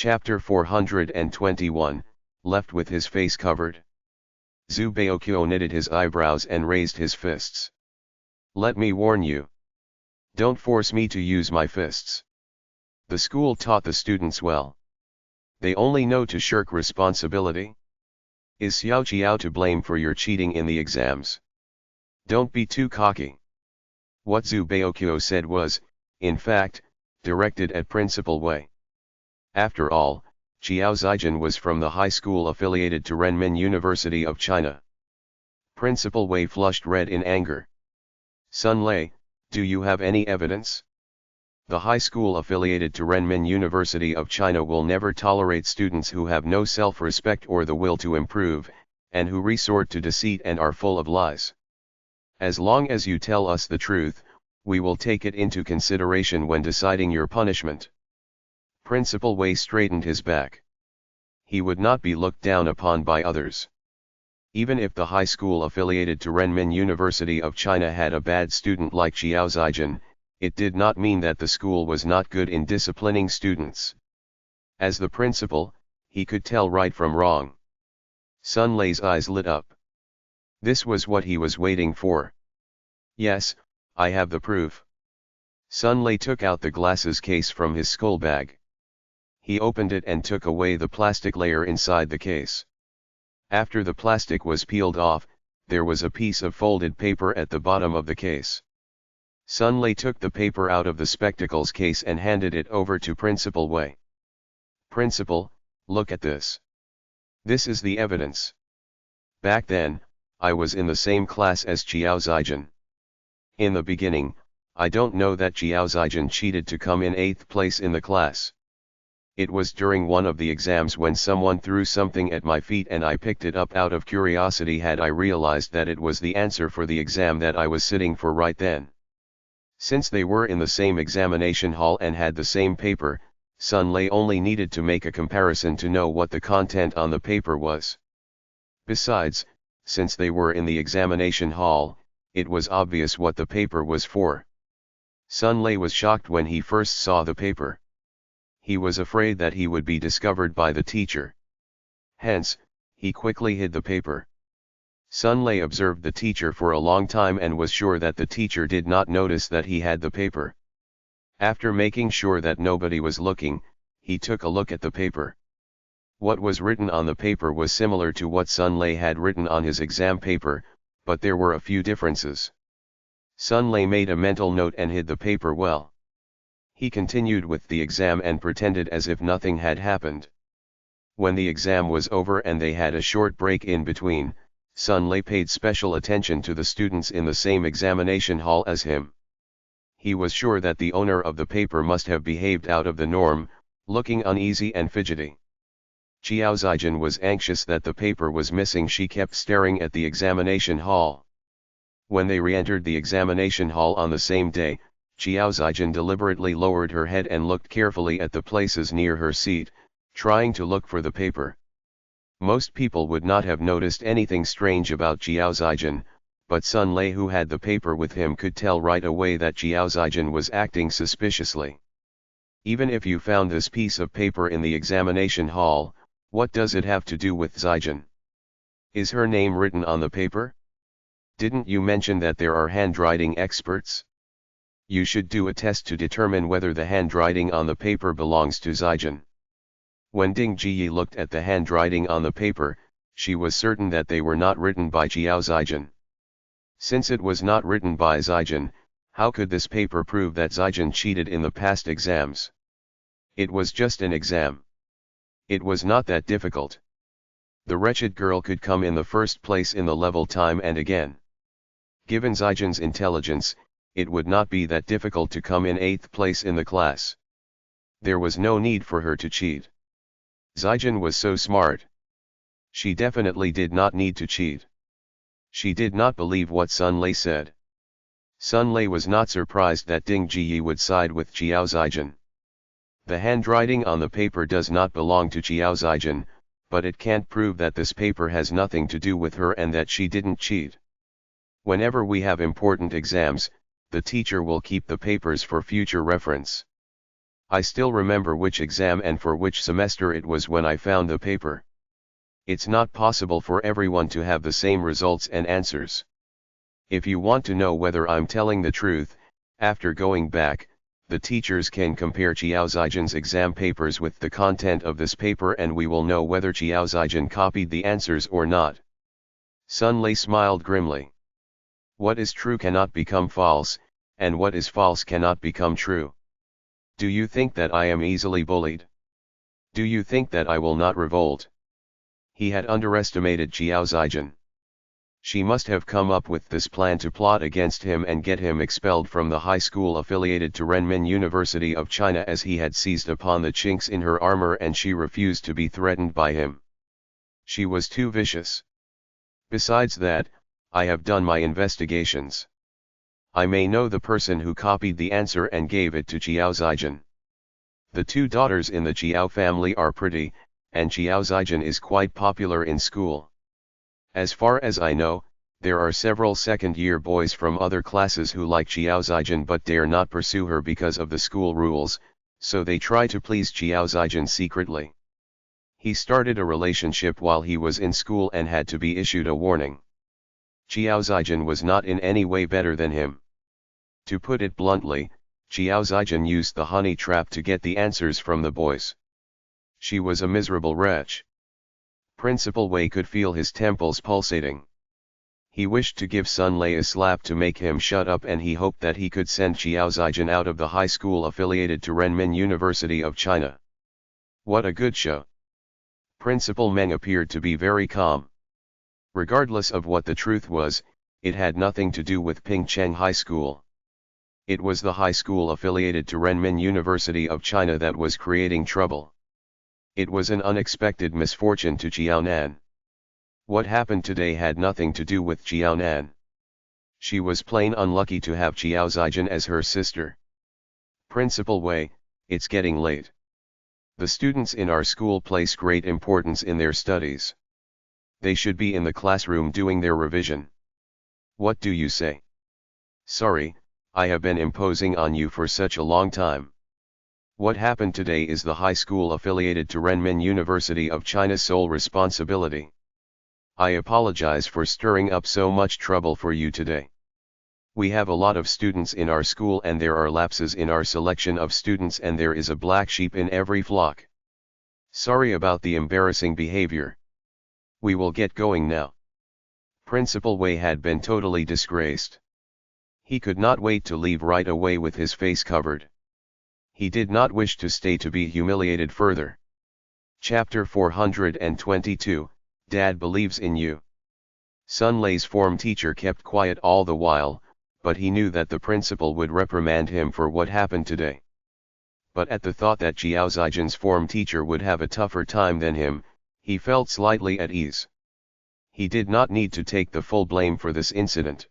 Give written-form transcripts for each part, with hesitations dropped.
Chapter 421, left with his face covered. Zhu Baokyo knitted his eyebrows and raised his fists. Let me warn you. Don't force me to use my fists. The school taught the students well. They only know to shirk responsibility. Is Xiao Qiao to blame for your cheating in the exams? Don't be too cocky. What Zhu Baokyo said was, in fact, directed at Principal Wei. After all, Qiao Zijin was from the high school affiliated to Renmin University of China. Principal Wei flushed red in anger. Sun Lei, do you have any evidence? The high school affiliated to Renmin University of China will never tolerate students who have no self-respect or the will to improve, and who resort to deceit and are full of lies. As long as you tell us the truth, we will take it into consideration when deciding your punishment. Principal Wei straightened his back. He would not be looked down upon by others. Even if the high school affiliated to Renmin University of China had a bad student like Xiao Zijin, it did not mean that the school was not good in disciplining students. As the principal, he could tell right from wrong. Sun Lei's eyes lit up. This was what he was waiting for. Yes, I have the proof. Sun Lei took out the glasses case from his skull bag. He opened it and took away the plastic layer inside the case. After the plastic was peeled off, there was a piece of folded paper at the bottom of the case. Sun Lei took the paper out of the spectacles case and handed it over to Principal Wei. Principal, look at this. This is the evidence. Back then, I was in the same class as Qiao Zijin. In the beginning, I don't know that Qiao Zijin cheated to come in 8th place in the class. It was during one of the exams when someone threw something at my feet and I picked it up out of curiosity. Had I realized that it was the answer for the exam that I was sitting for right then. Since they were in the same examination hall and had the same paper, Sun Lei only needed to make a comparison to know what the content on the paper was. Besides, since they were in the examination hall, it was obvious what the paper was for. Sun Lei was shocked when he first saw the paper. He was afraid that he would be discovered by the teacher. Hence, he quickly hid the paper. Sun Lei observed the teacher for a long time and was sure that the teacher did not notice that he had the paper. After making sure that nobody was looking, he took a look at the paper. What was written on the paper was similar to what Sun Lei had written on his exam paper, but there were a few differences. Sun Lei made a mental note and hid the paper well. He continued with the exam and pretended as if nothing had happened. When the exam was over and they had a short break in between, Sun Lei paid special attention to the students in the same examination hall as him. He was sure that the owner of the paper must have behaved out of the norm, looking uneasy and fidgety. Qiao Zijin was anxious that the paper was missing. She kept staring at the examination hall. When they re-entered the examination hall on the same day, Qiao Zijin deliberately lowered her head and looked carefully at the places near her seat, trying to look for the paper. Most people would not have noticed anything strange about Qiao Zijin, but Sun Lei, who had the paper with him, could tell right away that Qiao Zijin was acting suspiciously. Even if you found this piece of paper in the examination hall, what does it have to do with Zijin? Is her name written on the paper? Didn't you mention that there are handwriting experts? You should do a test to determine whether the handwriting on the paper belongs to Zijin. When Ding Jiyi looked at the handwriting on the paper, she was certain that they were not written by Qiao Zijin. Since it was not written by Zijin, how could this paper prove that Zijin cheated in the past exams? It was just an exam. It was not that difficult. The wretched girl could come in the first place in the level time and again. Given Zijin's intelligence, it would not be that difficult to come in 8th place in the class. There was no need for her to cheat. Zijin was so smart. She definitely did not need to cheat. She did not believe what Sun Lei said. Sun Lei was not surprised that Ding Jiyi would side with Qiao Zijin. The handwriting on the paper does not belong to Qiao Zijin, but it can't prove that this paper has nothing to do with her and that she didn't cheat. Whenever we have important exams, the teacher will keep the papers for future reference. I still remember which exam and for which semester it was when I found the paper. It's not possible for everyone to have the same results and answers. If you want to know whether I'm telling the truth, after going back, the teachers can compare Qiao Zaijian's exam papers with the content of this paper and we will know whether Qiao Zaijian copied the answers or not. Sun Lei smiled grimly. What is true cannot become false, and what is false cannot become true. Do you think that I am easily bullied? Do you think that I will not revolt? He had underestimated Qiao Zaijian. She must have come up with this plan to plot against him and get him expelled from the high school affiliated to Renmin University of China, as he had seized upon the chinks in her armor and she refused to be threatened by him. She was too vicious. Besides that, I have done my investigations. I may know the person who copied the answer and gave it to Qiao Zaijian. The two daughters in the Qiao family are pretty, and Qiao Zaijian is quite popular in school. As far as I know, there are several second-year boys from other classes who like Qiao Zaijian but dare not pursue her because of the school rules, so they try to please Qiao Zaijian secretly. He started a relationship while he was in school and had to be issued a warning. Qiao Zaijian was not in any way better than him. To put it bluntly, Qiao Zaijian used the honey trap to get the answers from the boys. She was a miserable wretch. Principal Wei could feel his temples pulsating. He wished to give Sun Lei a slap to make him shut up, and he hoped that he could send Qiao Zaijian out of the high school affiliated to Renmin University of China. What a good show! Principal Meng appeared to be very calm. Regardless of what the truth was, it had nothing to do with Pingcheng High School. It was the high school affiliated to Renmin University of China that was creating trouble. It was an unexpected misfortune to Jiaonan. What happened today had nothing to do with Jiaonan. She was plain unlucky to have Qiao Zaijian as her sister. Principal Wei, it's getting late. The students in our school place great importance in their studies. They should be in the classroom doing their revision. What do you say? Sorry, I have been imposing on you for such a long time. What happened today is the high school affiliated to Renmin University of China's sole responsibility. I apologize for stirring up so much trouble for you today. We have a lot of students in our school and there are lapses in our selection of students and there is a black sheep in every flock. Sorry about the embarrassing behavior. We will get going now. Principal Wei had been totally disgraced. He could not wait to leave right away with his face covered. He did not wish to stay to be humiliated further. Chapter 422, Dad believes in you. Sun Lei's form teacher kept quiet all the while, but he knew that the principal would reprimand him for what happened today. But at the thought that Qiao Zaijian's form teacher would have a tougher time than him, he felt slightly at ease. He did not need to take the full blame for this incident.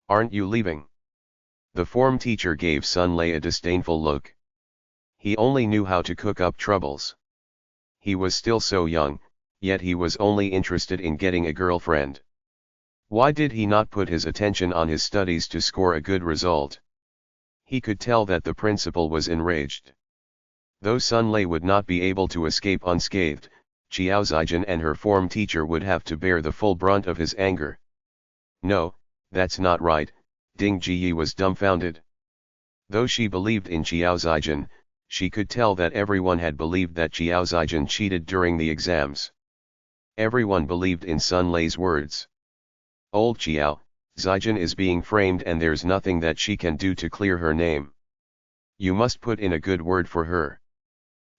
Aren't you leaving? The form teacher gave Sun Lei a disdainful look. He only knew how to cook up troubles. He was still so young, yet he was only interested in getting a girlfriend. Why did he not put his attention on his studies to score a good result? He could tell that the principal was enraged. Though Sun Lei would not be able to escape unscathed, Qiao Zaijian and her form teacher would have to bear the full brunt of his anger. No, that's not right, Ding Jiyi was dumbfounded. Though she believed in Qiao Zaijian, she could tell that everyone had believed that Qiao Zaijian cheated during the exams. Everyone believed in Sun Lei's words. Old Qiao Zaijian is being framed and there's nothing that she can do to clear her name. You must put in a good word for her.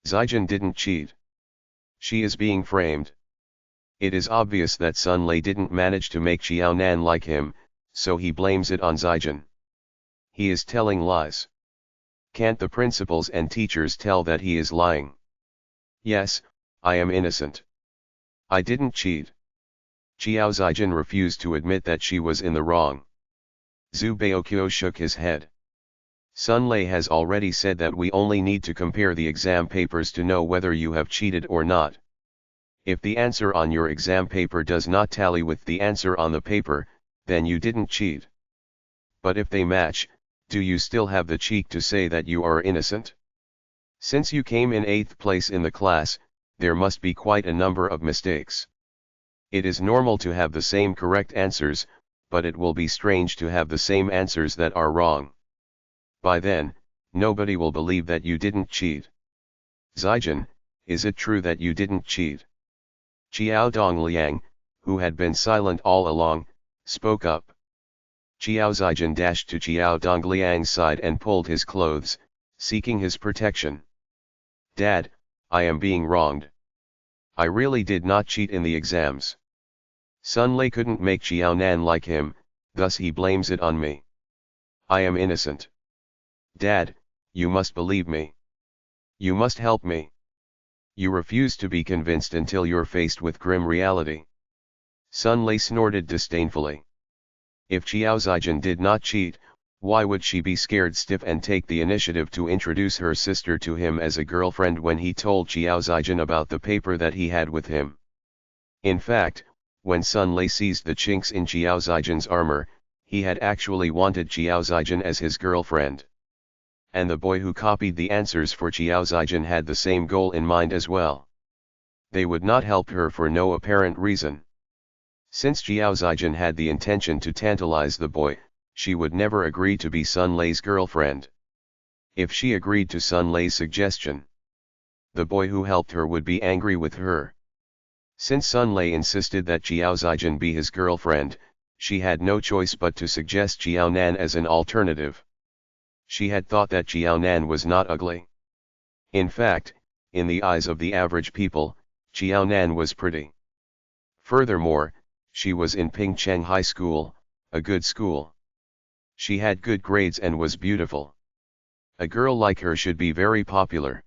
Zaijian didn't cheat. She is being framed. It is obvious that Sun Lei didn't manage to make Xiaonan like him, so he blames it on Zaijian. He is telling lies. Can't the principals and teachers tell that he is lying? Yes, I am innocent. I didn't cheat. Qiao Zaijian refused to admit that she was in the wrong. Zhu Baoqiu shook his head. Sun Lei has already said that we only need to compare the exam papers to know whether you have cheated or not. If the answer on your exam paper does not tally with the answer on the paper, then you didn't cheat. But if they match, do you still have the cheek to say that you are innocent? Since you came in 8th place in the class, there must be quite a number of mistakes. It is normal to have the same correct answers, but it will be strange to have the same answers that are wrong. By then, nobody will believe that you didn't cheat. Zijin, is it true that you didn't cheat? Qiao Dongliang, who had been silent all along, spoke up. Qiao Zijin dashed to Qiao Dongliang's side and pulled his clothes, seeking his protection. Dad, I am being wronged. I really did not cheat in the exams. Sun Lei couldn't make Qiao Nan like him, thus he blames it on me. I am innocent. Dad, you must believe me. You must help me. You refuse to be convinced until you're faced with grim reality. Sun Lei snorted disdainfully. If Qiao Zijin did not cheat, why would she be scared stiff and take the initiative to introduce her sister to him as a girlfriend when he told Qiao Zijin about the paper that he had with him? In fact, when Sun Lei seized the chinks in Qiao Zijin's armor, he had actually wanted Qiao Zijin as his girlfriend. And the boy who copied the answers for Qiao Zijin had the same goal in mind as well. They would not help her for no apparent reason. Since Qiao Zijin had the intention to tantalize the boy, she would never agree to be Sun Lei's girlfriend. If she agreed to Sun Lei's suggestion, the boy who helped her would be angry with her. Since Sun Lei insisted that Qiao Zijin be his girlfriend, she had no choice but to suggest Qiao Nan as an alternative. She had thought that Qiao Nan was not ugly. In fact, in the eyes of the average people, Qiao Nan was pretty. Furthermore, she was in Pingcheng High School, a good school. She had good grades and was beautiful. A girl like her should be very popular.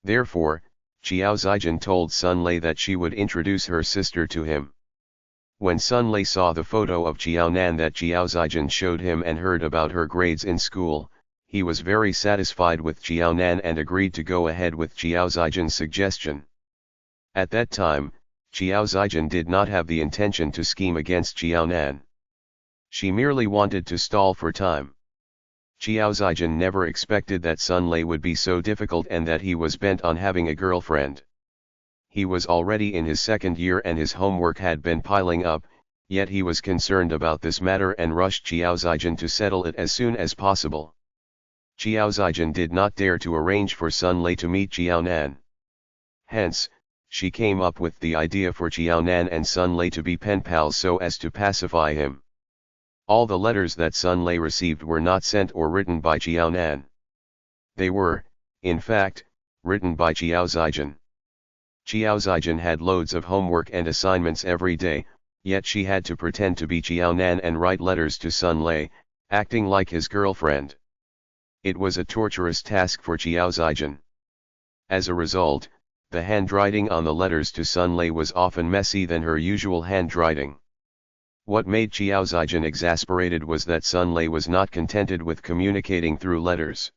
Therefore, Qiao Zijin told Sun Lei that she would introduce her sister to him. When Sun Lei saw the photo of Qiao Nan that Qiao Zijin showed him and heard about her grades in school, he was very satisfied with Qiao Nan and agreed to go ahead with Qiao Zijin's suggestion. At that time, Qiao Zijin did not have the intention to scheme against Qiao Nan. She merely wanted to stall for time. Qiao Zijin never expected that Sun Lei would be so difficult and that he was bent on having a girlfriend. He was already in his 2nd year and his homework had been piling up, yet he was concerned about this matter and rushed Qiao Zijin to settle it as soon as possible. Qiao Zijin did not dare to arrange for Sun Lei to meet Qiao Nan. Hence, she came up with the idea for Qiao Nan and Sun Lei to be pen pals so as to pacify him. All the letters that Sun Lei received were not sent or written by Qiao Nan. They were, in fact, written by Qiao Zijin. Qiao Zijin had loads of homework and assignments every day, yet she had to pretend to be Qiao Nan and write letters to Sun Lei, acting like his girlfriend. It was a torturous task for Qiao Zijin. As a result, the handwriting on the letters to Sun Lei was often messy than her usual handwriting. What made Qiao Zijin exasperated was that Sun Lei was not contented with communicating through letters.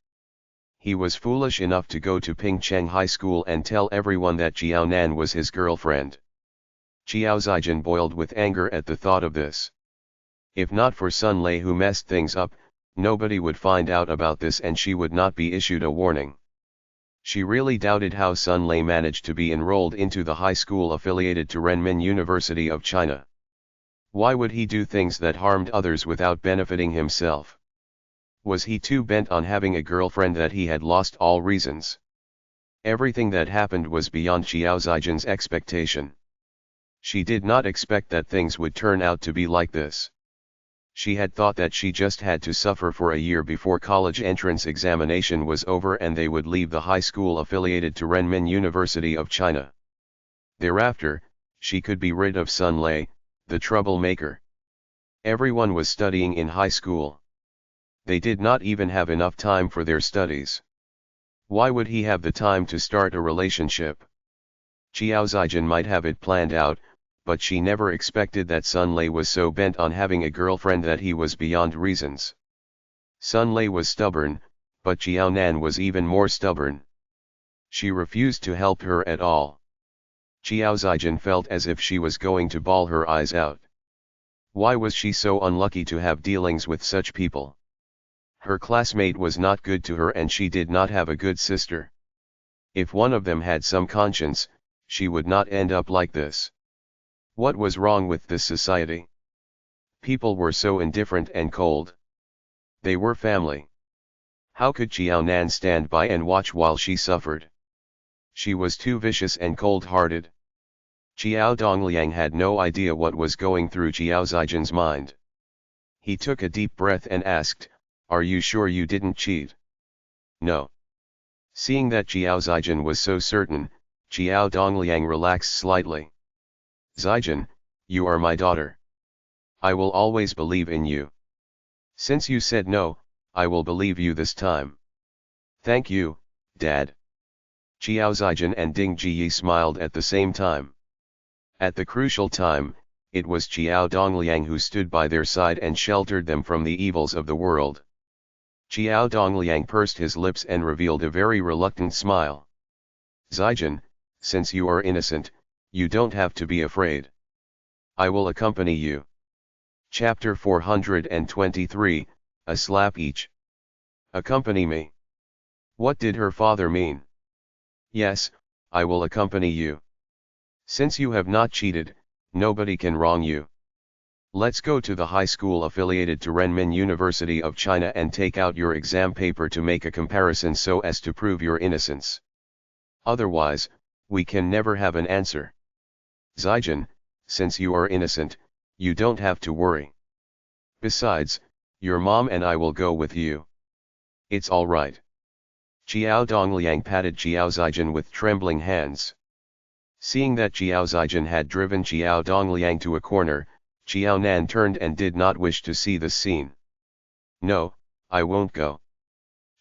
He was foolish enough to go to Pingcheng High School and tell everyone that Qiao Nan was his girlfriend. Qiao Zijin boiled with anger at the thought of this. If not for Sun Lei who messed things up, nobody would find out about this and she would not be issued a warning. She really doubted how Sun Lei managed to be enrolled into the high school affiliated to Renmin University of China. Why would he do things that harmed others without benefiting himself? Was he too bent on having a girlfriend that he had lost all reasons? Everything that happened was beyond Qiao Zijin's expectation. She did not expect that things would turn out to be like this. She had thought that she just had to suffer for a year before college entrance examination was over and they would leave the high school affiliated to Renmin University of China. Thereafter, she could be rid of Sun Lei, the troublemaker. Everyone was studying in high school. They did not even have enough time for their studies. Why would he have the time to start a relationship? Qiao Zijin might have it planned out, but she never expected that Sun Lei was so bent on having a girlfriend that he was beyond reasons. Sun Lei was stubborn, but Qiao Nan was even more stubborn. She refused to help her at all. Qiao Zijin felt as if she was going to bawl her eyes out. Why was she so unlucky to have dealings with such people? Her classmate was not good to her and she did not have a good sister. If one of them had some conscience, she would not end up like this. What was wrong with this society? People were so indifferent and cold. They were family. How could Xiao Nan stand by and watch while she suffered? She was too vicious and cold-hearted. Xiao Dongliang had no idea what was going through Xiao Zijin's mind. He took a deep breath and asked, "Are you sure you didn't cheat?" "No." Seeing that Xiao Zijin was so certain, Xiao Dongliang relaxed slightly. "Zijin, you are my daughter. I will always believe in you. Since you said no, I will believe you this time." "Thank you, Dad." Xiao Zijin and Ding Jiyi smiled at the same time. At the crucial time, it was Xiao Dongliang who stood by their side and sheltered them from the evils of the world. Xiao Dongliang pursed his lips and revealed a very reluctant smile. "Zijin, since you are innocent, you don't have to be afraid. I will accompany you." Chapter 423, A Slap Each. Accompany me. What did her father mean? Yes, I will accompany you. Since you have not cheated, nobody can wrong you. Let's go to the high school affiliated to Renmin University of China and take out your exam paper to make a comparison so as to prove your innocence. Otherwise, we can never have an answer. Zijin, since you are innocent, you don't have to worry. Besides, your mom and I will go with you. It's all right. Xiao Dongliang patted Xiao Zijin with trembling hands. Seeing that Xiao Zijin had driven Xiao Dongliang to a corner, Xiao Nan turned and did not wish to see this scene. "No, I won't go."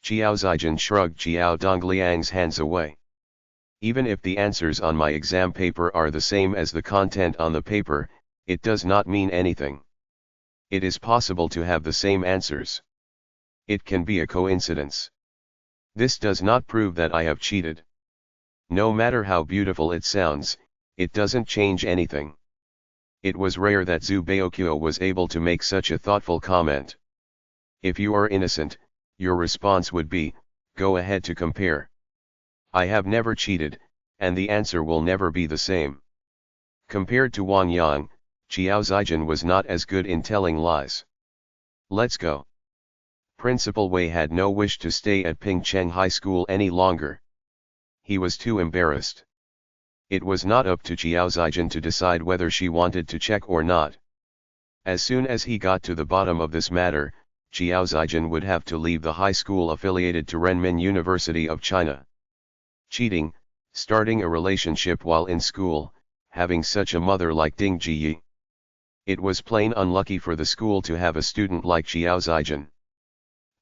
Xiao Zijin shrugged Xiao Dongliang's hands away. "Even if the answers on my exam paper are the same as the content on the paper, it does not mean anything. It is possible to have the same answers. It can be a coincidence. This does not prove that I have cheated. No matter how beautiful it sounds, it doesn't change anything." It was rare that Zhu Baoqiu was able to make such a thoughtful comment. If you are innocent, your response would be, "Go ahead to compare. I have never cheated, and the answer will never be the same." Compared to Wang Yang, Xiao Zijin was not as good in telling lies. "Let's go." Principal Wei had no wish to stay at Pingcheng High School any longer. He was too embarrassed. It was not up to Xiao Zijin to decide whether she wanted to check or not. As soon as he got to the bottom of this matter, Xiao Zijin would have to leave the high school affiliated to Renmin University of China. Cheating, starting a relationship while in school, having such a mother like Ding Jiyi. It was plain unlucky for the school to have a student like Xiao Zijin.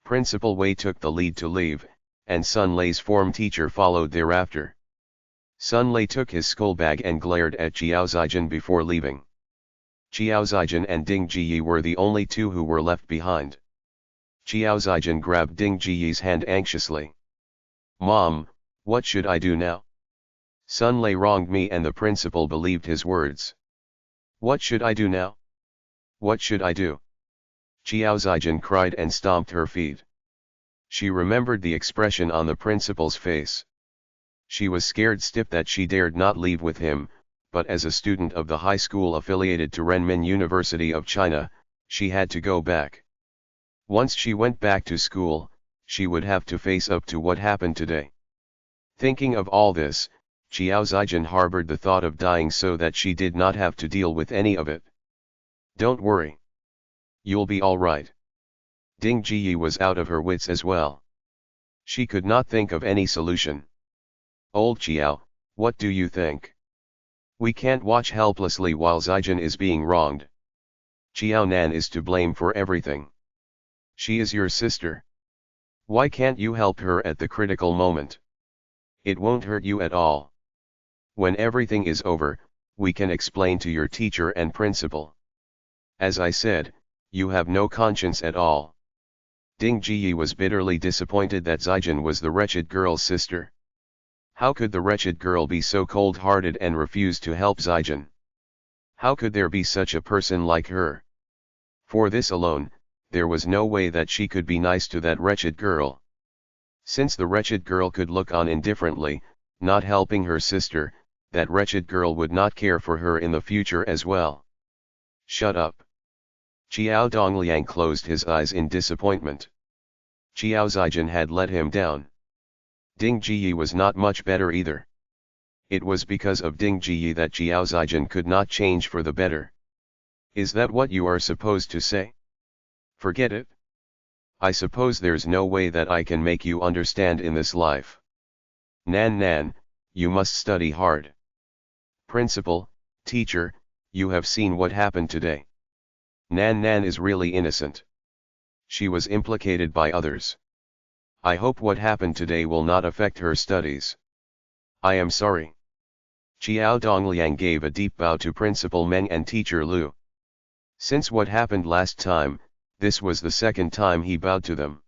Principal Wei took the lead to leave, and Sun Lei's form teacher followed thereafter. Sun Lei took his school bag and glared at Xiao Zijin before leaving. Xiao Zijin and Ding Jiyi were the only two who were left behind. Xiao Zijin grabbed Ding Jiyi's hand anxiously. "Mom, what should I do now? Sun Lei wronged me and the principal believed his words. What should I do now? What should I do?" Xiao Zijin cried and stomped her feet. She remembered the expression on the principal's face. She was scared stiff that she dared not leave with him, but as a student of the high school affiliated to Renmin University of China, she had to go back. Once she went back to school, she would have to face up to what happened today. Thinking of all this, Xiao Zijin harbored the thought of dying so that she did not have to deal with any of it. "Don't worry. You'll be all right." Ding Jiyi was out of her wits as well. She could not think of any solution. "Old Xiao, what do you think? We can't watch helplessly while Zijin is being wronged. Xiao Nan is to blame for everything. She is your sister. Why can't you help her at the critical moment? It won't hurt you at all. When everything is over, we can explain to your teacher and principal. As I said, you have no conscience at all." Ding Jiyi was bitterly disappointed that Zijin was the wretched girl's sister. How could the wretched girl be so cold-hearted and refuse to help Zijin? How could there be such a person like her? For this alone, there was no way that she could be nice to that wretched girl. Since the wretched girl could look on indifferently, not helping her sister, that wretched girl would not care for her in the future as well. Shut up. Qiao Dongliang closed his eyes in disappointment. Qiao Zijin had let him down. Ding Jiyi was not much better either. It was because of Ding Jiyi that Qiao Zijin could not change for the better. Is that what you are supposed to say? Forget it. I suppose there's no way that I can make you understand in this life. Nan, you must study hard. Principal, teacher, you have seen what happened today. Nan is really innocent. She was implicated by others. I hope what happened today will not affect her studies. I am sorry. Qiao Dongliang gave a deep bow to Principal Meng and Teacher Lu. Since what happened last time, this was the second time he bowed to them.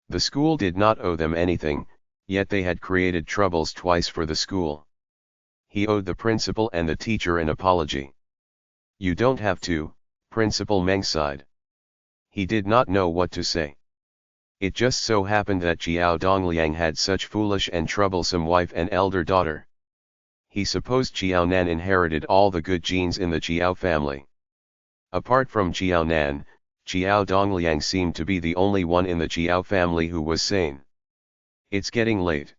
The school did not owe them anything, yet they had created troubles twice for the school. He owed the principal and the teacher an apology. You don't have to, Principal Meng sighed. He did not know what to say. It just so happened that Qiao Dongliang had such foolish and troublesome wife and elder daughter. He supposed Qiao Nan inherited all the good genes in the Qiao family. Apart from Qiao Nan, Qiao Dongliang seemed to be the only one in the Qiao family who was sane. It's getting late.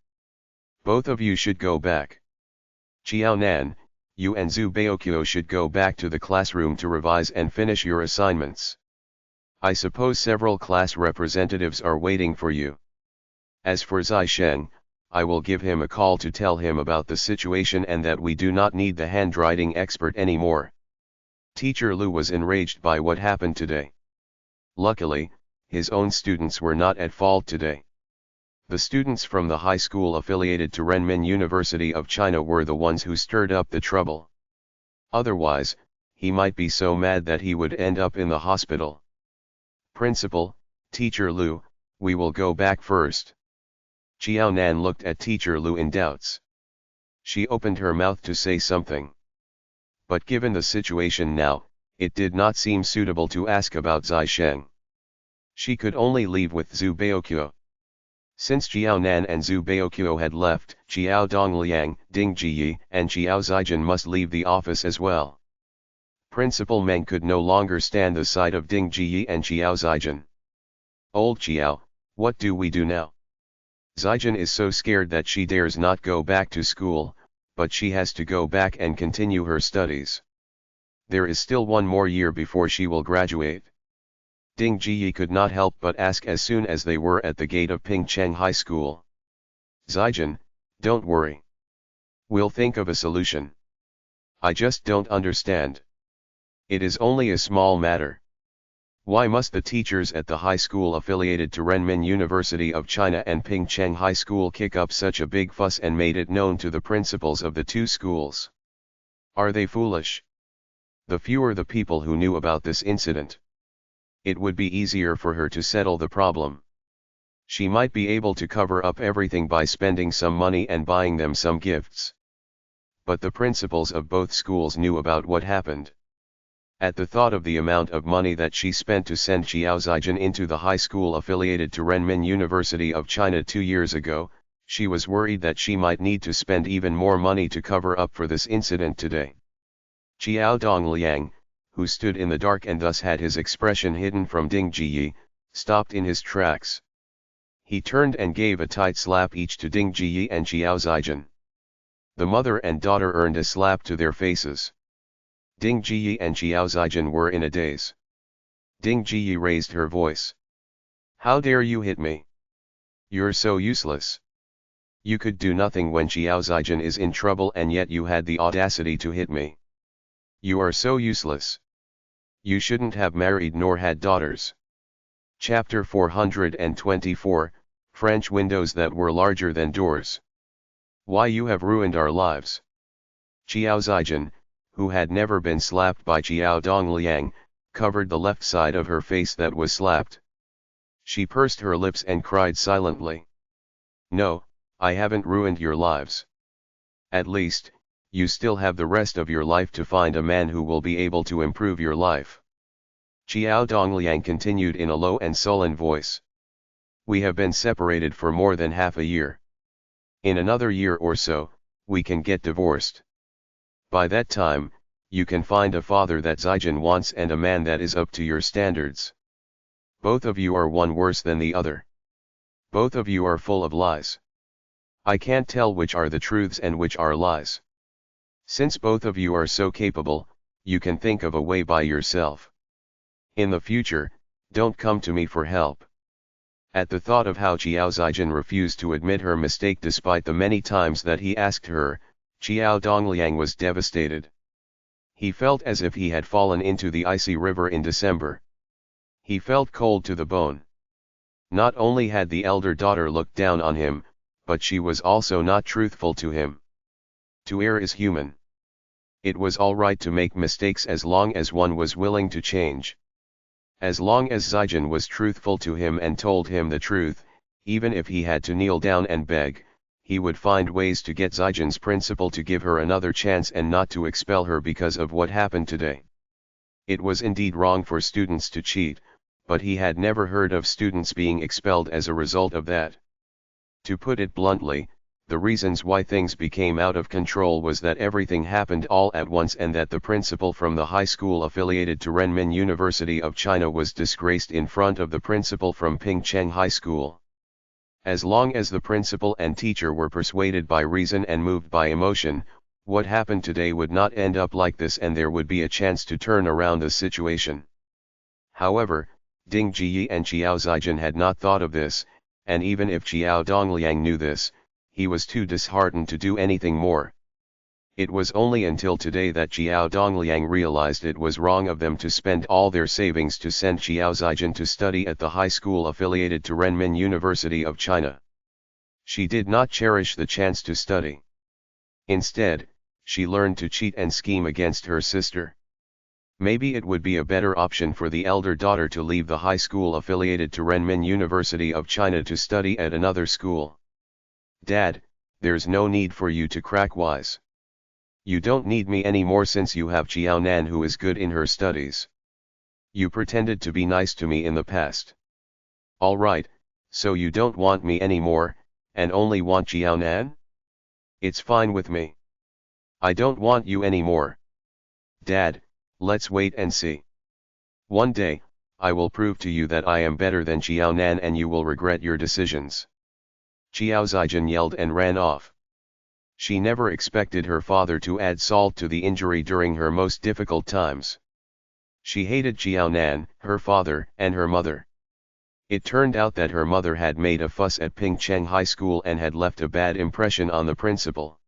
Both of you should go back. Qiao Nan, you and Zhu Baokyo should go back to the classroom to revise and finish your assignments. I suppose several class representatives are waiting for you. As for Zai Sheng, I will give him a call to tell him about the situation and that we do not need the handwriting expert anymore. Teacher Lu was enraged by what happened today. Luckily, his own students were not at fault today. The students from the high school affiliated to Renmin University of China were the ones who stirred up the trouble. Otherwise, he might be so mad that he would end up in the hospital. Principal, Teacher Lu, we will go back first. Qiao Nan looked at Teacher Lu in doubts. She opened her mouth to say something. But given the situation now, it did not seem suitable to ask about Zai Sheng. She could only leave with Zhu Baokyo. Since Qiao Nan and Zhu Baokyo had left, Qiao Dongliang, Ding Jiyi, and Qiao Zijin must leave the office as well. Principal Meng could no longer stand the sight of Ding Jiyi and Qiao Zijin. Old Qiao, what do we do now? Zijin is so scared that she dares not go back to school, but she has to go back and continue her studies. There is still one more year before she will graduate. Ding Jiyi could not help but ask as soon as they were at the gate of Pingcheng High School. Zijin, don't worry. We'll think of a solution. I just don't understand. It is only a small matter. Why must the teachers at the high school affiliated to Renmin University of China and Pingcheng High School kick up such a big fuss and made it known to the principals of the two schools? Are they foolish? The fewer the people who knew about this incident, it would be easier for her to settle the problem. She might be able to cover up everything by spending some money and buying them some gifts. But the principals of both schools knew about what happened. At the thought of the amount of money that she spent to send Qiao Zijin into the high school affiliated to Renmin University of China 2 years ago, she was worried that she might need to spend even more money to cover up for this incident today. Qiao Dongliang, who stood in the dark and thus had his expression hidden from Ding Jiyi, stopped in his tracks. He turned and gave a tight slap each to Ding Jiyi and Qiao Zijin. The mother and daughter earned a slap to their faces. Ding Jiyi and Qiao Zijin were in a daze. Ding Jiyi raised her voice. How dare you hit me? You're so useless. You could do nothing when Qiao Zijin is in trouble and yet you had the audacity to hit me. You are so useless. You shouldn't have married nor had daughters. Chapter 424, French windows that were larger than doors. Why you have ruined our lives. Qiao Zijin, who had never been slapped by Qiao Dongliang, covered the left side of her face that was slapped. She pursed her lips and cried silently. No, I haven't ruined your lives. At least, you still have the rest of your life to find a man who will be able to improve your life. Qiao Dongliang continued in a low and sullen voice. We have been separated for more than half a year. In another year or so, we can get divorced. By that time, you can find a father that Zijin wants and a man that is up to your standards. Both of you are one worse than the other. Both of you are full of lies. I can't tell which are the truths and which are lies. Since both of you are so capable, you can think of a way by yourself. In the future, don't come to me for help. At the thought of how Qiao Zijin refused to admit her mistake despite the many times that he asked her, Qiao Dongliang was devastated. He felt as if he had fallen into the icy river in December. He felt cold to the bone. Not only had the elder daughter looked down on him, but she was also not truthful to him. To err is human. It was all right to make mistakes as long as one was willing to change. As long as Zijin was truthful to him and told him the truth, even if he had to kneel down and beg, he would find ways to get Zijin's principal to give her another chance and not to expel her because of what happened today. It was indeed wrong for students to cheat, but he had never heard of students being expelled as a result of that. To put it bluntly, the reasons why things became out of control was that everything happened all at once and that the principal from the high school affiliated to Renmin University of China was disgraced in front of the principal from Pingcheng High School. As long as the principal and teacher were persuaded by reason and moved by emotion, what happened today would not end up like this and there would be a chance to turn around the situation. However, Ding Jiyi and Qiao Zijin had not thought of this, and even if Qiao Dongliang knew this, he was too disheartened to do anything more. It was only until today that Qiao Dongliang realized it was wrong of them to spend all their savings to send Qiao Zijin to study at the high school affiliated to Renmin University of China. She did not cherish the chance to study. Instead, she learned to cheat and scheme against her sister. Maybe it would be a better option for the elder daughter to leave the high school affiliated to Renmin University of China to study at another school. Dad, there's no need for you to crack wise. You don't need me anymore since you have Qiao Nan who is good in her studies. You pretended to be nice to me in the past. Alright, so you don't want me anymore, and only want Qiao Nan? It's fine with me. I don't want you anymore. Dad, let's wait and see. One day, I will prove to you that I am better than Qiao Nan and you will regret your decisions. Qiao Zijin yelled and ran off. She never expected her father to add salt to the injury during her most difficult times. She hated Qiao Nan, her father, and her mother. It turned out that her mother had made a fuss at Pingcheng High School and had left a bad impression on the principal.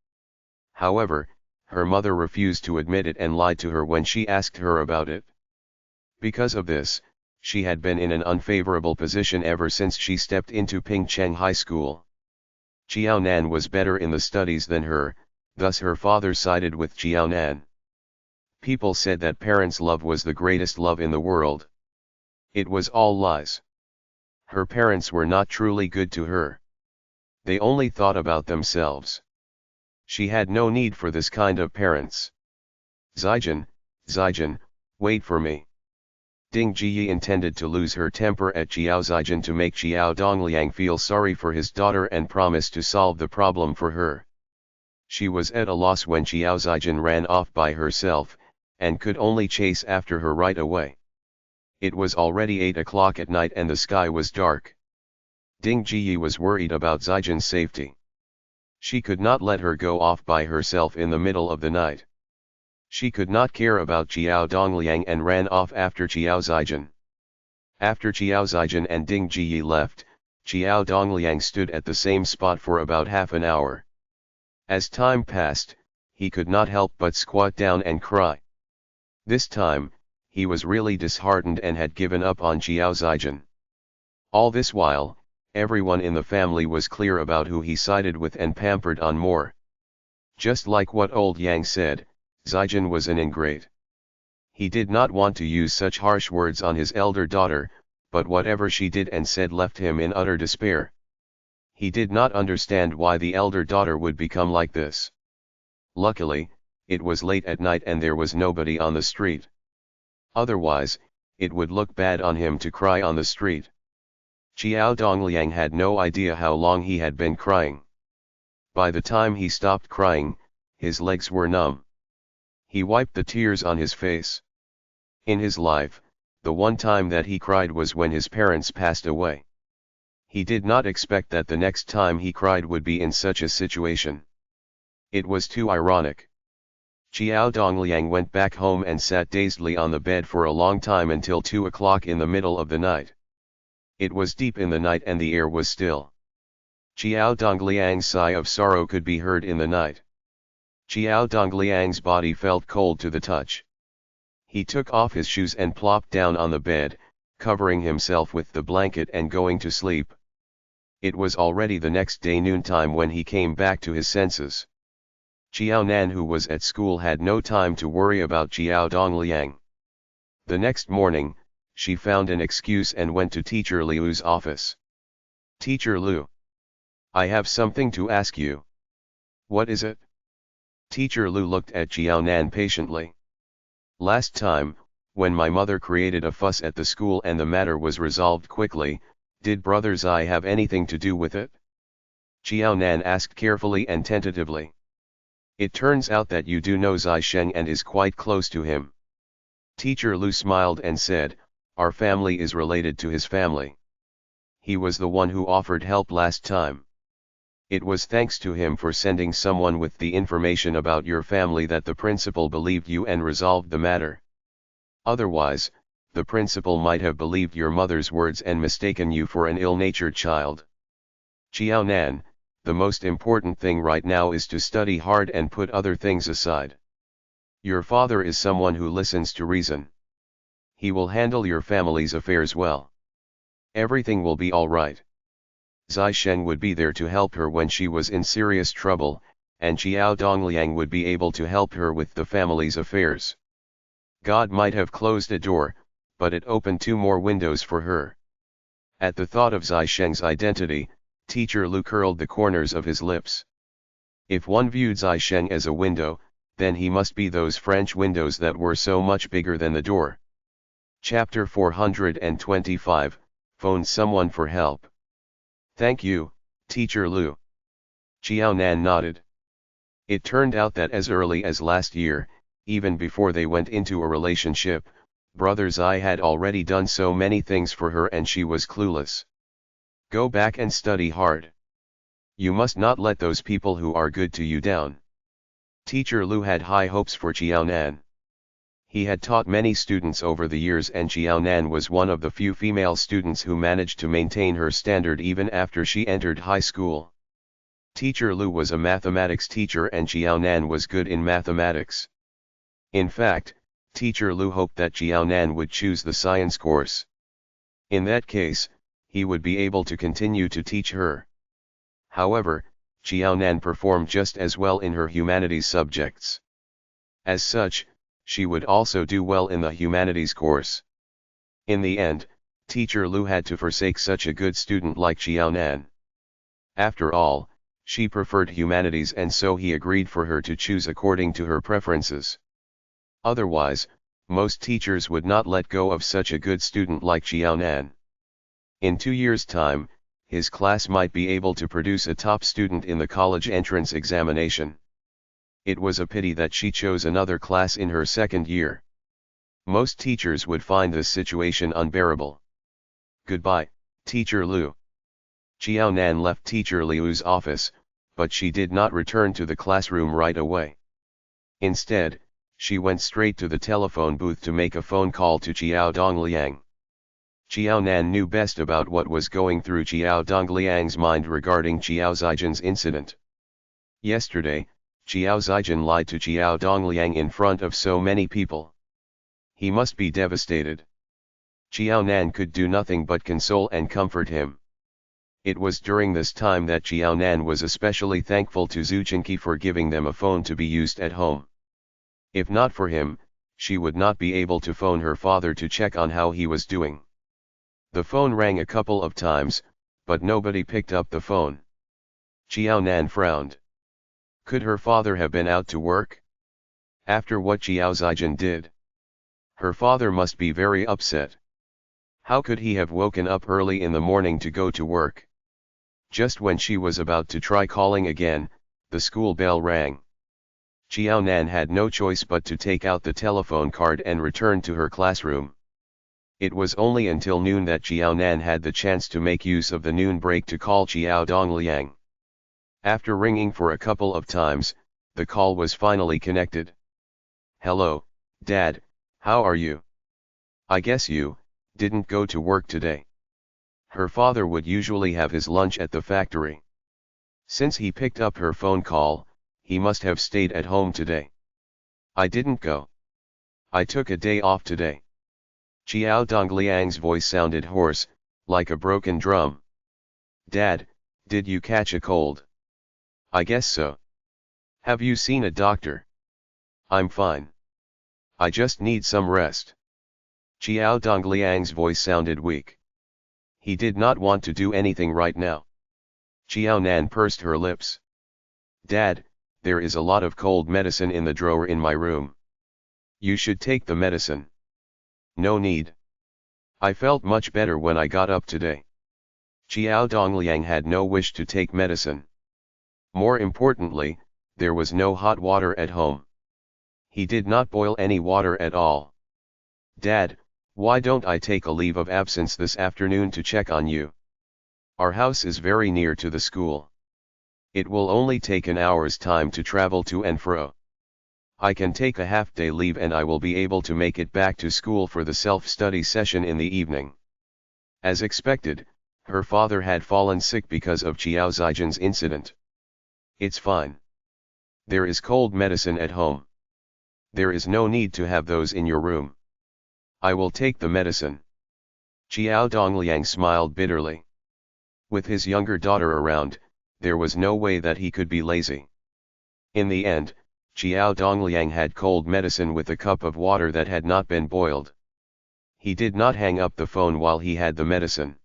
However, her mother refused to admit it and lied to her when she asked her about it. Because of this, she had been in an unfavorable position ever since she stepped into Pingcheng High School. Qiao Nan was better in the studies than her, thus her father sided with Qiao Nan. People said that parents' love was the greatest love in the world. It was all lies. Her parents were not truly good to her. They only thought about themselves. She had no need for this kind of parents. Zijin, wait for me. Ding Jiyi intended to lose her temper at Qiao Zijin to make Qiao Dongliang feel sorry for his daughter and promise to solve the problem for her. She was at a loss when Qiao Zijin ran off by herself, and could only chase after her right away. It was already 8 o'clock at night and the sky was dark. Ding Jiyi was worried about Zijin's safety. She could not let her go off by herself in the middle of the night. She could not care about Qiao Dongliang and ran off after Qiao Zijin. After Qiao Zijin and Ding Jiyi left, Qiao Dongliang stood at the same spot for about half an hour. As time passed, he could not help but squat down and cry. This time, he was really disheartened and had given up on Qiao Zijin. All this while, everyone in the family was clear about who he sided with and pampered on more. Just like what old Yang said, Zijin was an ingrate. He did not want to use such harsh words on his elder daughter, but whatever she did and said left him in utter despair. He did not understand why the elder daughter would become like this. Luckily, it was late at night and there was nobody on the street. Otherwise, it would look bad on him to cry on the street. Qiao Dongliang had no idea how long he had been crying. By the time he stopped crying, his legs were numb. He wiped the tears on his face. In his life, the one time that he cried was when his parents passed away. He did not expect that the next time he cried would be in such a situation. It was too ironic. Xiao Dongliang went back home and sat dazedly on the bed for a long time until 2 o'clock in the middle of the night. It was deep in the night and the air was still. Xiao Dongliang's sigh of sorrow could be heard in the night. Xiao Dongliang's body felt cold to the touch. He took off his shoes and plopped down on the bed, covering himself with the blanket and going to sleep. It was already the next day noontime when he came back to his senses. Xiao Nan, who was at school, had no time to worry about Xiao Dongliang. The next morning, she found an excuse and went to Teacher Liu's office. "Teacher Liu, I have something to ask you." "What is it?" Teacher Liu looked at Xiao Nan patiently. "Last time, when my mother created a fuss at the school and the matter was resolved quickly, did Brother Zai have anything to do with it?" Xiao Nan asked carefully and tentatively. "It turns out that you do know Zai Sheng and is quite close to him." Teacher Liu smiled and said, "Our family is related to his family. He was the one who offered help last time. It was thanks to him for sending someone with the information about your family that the principal believed you and resolved the matter. Otherwise, the principal might have believed your mother's words and mistaken you for an ill-natured child. Xiao Nan, the most important thing right now is to study hard and put other things aside. Your father is someone who listens to reason. He will handle your family's affairs well. Everything will be all right. Zai Sheng would be there to help her when she was in serious trouble, and Xiao Dongliang would be able to help her with the family's affairs. God might have closed a door, but it opened 2 more windows for her." At the thought of Zai Sheng's identity, Teacher Liu curled the corners of his lips. If one viewed Zai Sheng as a window, then he must be those French windows that were so much bigger than the door. Chapter 425, Phone someone for help. "Thank you, Teacher Liu." Xiao Nan nodded. It turned out that as early as last year, even before they went into a relationship, Brother Zai had already done so many things for her and she was clueless. "Go back and study hard. You must not let those people who are good to you down." Teacher Liu had high hopes for Xiao Nan. He had taught many students over the years and Xiao Nan was one of the few female students who managed to maintain her standard even after she entered high school. Teacher Liu was a mathematics teacher and Xiao Nan was good in mathematics. In fact, Teacher Liu hoped that Xiao Nan would choose the science course. In that case, he would be able to continue to teach her. However, Xiao Nan performed just as well in her humanities subjects. As such, she would also do well in the humanities course. In the end, Teacher Liu had to forsake such a good student like Xiao Nan. After all, she preferred humanities and so he agreed for her to choose according to her preferences. Otherwise, most teachers would not let go of such a good student like Xiao Nan. In 2 years' time, his class might be able to produce a top student in the college entrance examination. It was a pity that she chose another class in her 2nd year. Most teachers would find this situation unbearable. "Goodbye, Teacher Liu." Xiao Nan left Teacher Liu's office, but she did not return to the classroom right away. Instead, she went straight to the telephone booth to make a phone call to Xiao Dongliang. Xiao Nan knew best about what was going through Xiao Dongliang's mind regarding Xiao Zijian's incident. Yesterday, Xiao Zijian lied to Xiao Dongliang in front of so many people. He must be devastated. Xiao Nan could do nothing but console and comfort him. It was during this time that Xiao Nan was especially thankful to Zhu Chenqi for giving them a phone to be used at home. If not for him, she would not be able to phone her father to check on how he was doing. The phone rang a couple of times, but nobody picked up the phone. Xiao Nan frowned. Could her father have been out to work? After what Xiao Zijian did? Her father must be very upset. How could he have woken up early in the morning to go to work? Just when she was about to try calling again, The school bell rang. Xiao Nan had no choice but to take out the telephone card and return to her classroom. It was only until noon that Xiao Nan had the chance to make use of the noon break to call Xiao Dongliang. After ringing for a couple of times, the call was finally connected. "Hello, Dad, how are you? I guess you didn't go to work today." Her father would usually have his lunch at the factory. Since he picked up her phone call, he must have stayed at home today. "I didn't go. I took a day off today." Xiao Dongliang's voice sounded hoarse, like a broken drum. "Dad, did you catch a cold?" "I guess so." "Have you seen a doctor?" "I'm fine. I just need some rest." Xiao Dongliang's voice sounded weak. He did not want to do anything right now. Xiao Nan pursed her lips. "Dad, there is a lot of cold medicine in the drawer in my room. You should take the medicine." "No need. I felt much better when I got up today." Xiao Dongliang had no wish to take medicine. More importantly, there was no hot water at home. He did not boil any water at all. "Dad, why don't I take a leave of absence this afternoon to check on you? Our house is very near to the school. It will only take an hour's time to travel to and fro. I can take a half-day leave and I will be able to make it back to school for the self-study session in the evening." As expected, her father had fallen sick because of Xiao Zaijian's incident. "It's fine. There is cold medicine at home. There is no need to have those in your room. I will take the medicine." Xiao Dongliang smiled bitterly. With his younger daughter around, there was no way that he could be lazy. In the end, Xiao Dongliang had cold medicine with a cup of water that had not been boiled. He did not hang up the phone while he had the medicine.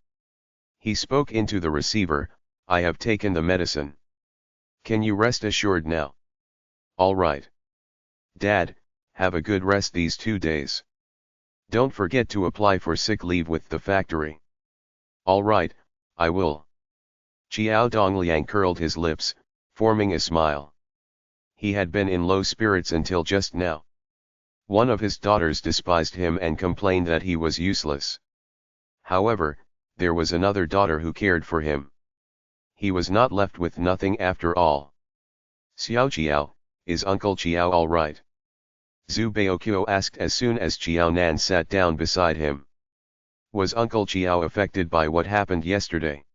He spoke into the receiver, "I have taken the medicine. Can you rest assured now?" "All right. Dad, have a good rest these 2 days. Don't forget to apply for sick leave with the factory." "All right, I will." Xiao Dongliang curled his lips, forming a smile. He had been in low spirits until just now. One of his daughters despised him and complained that he was useless. However, there was another daughter who cared for him. He was not left with nothing after all. "Xiao Xiao, is Uncle Xiao all right?" Zhu Baoqiu asked as soon as Xiao Nan sat down beside him. Was Uncle Xiao affected by what happened yesterday?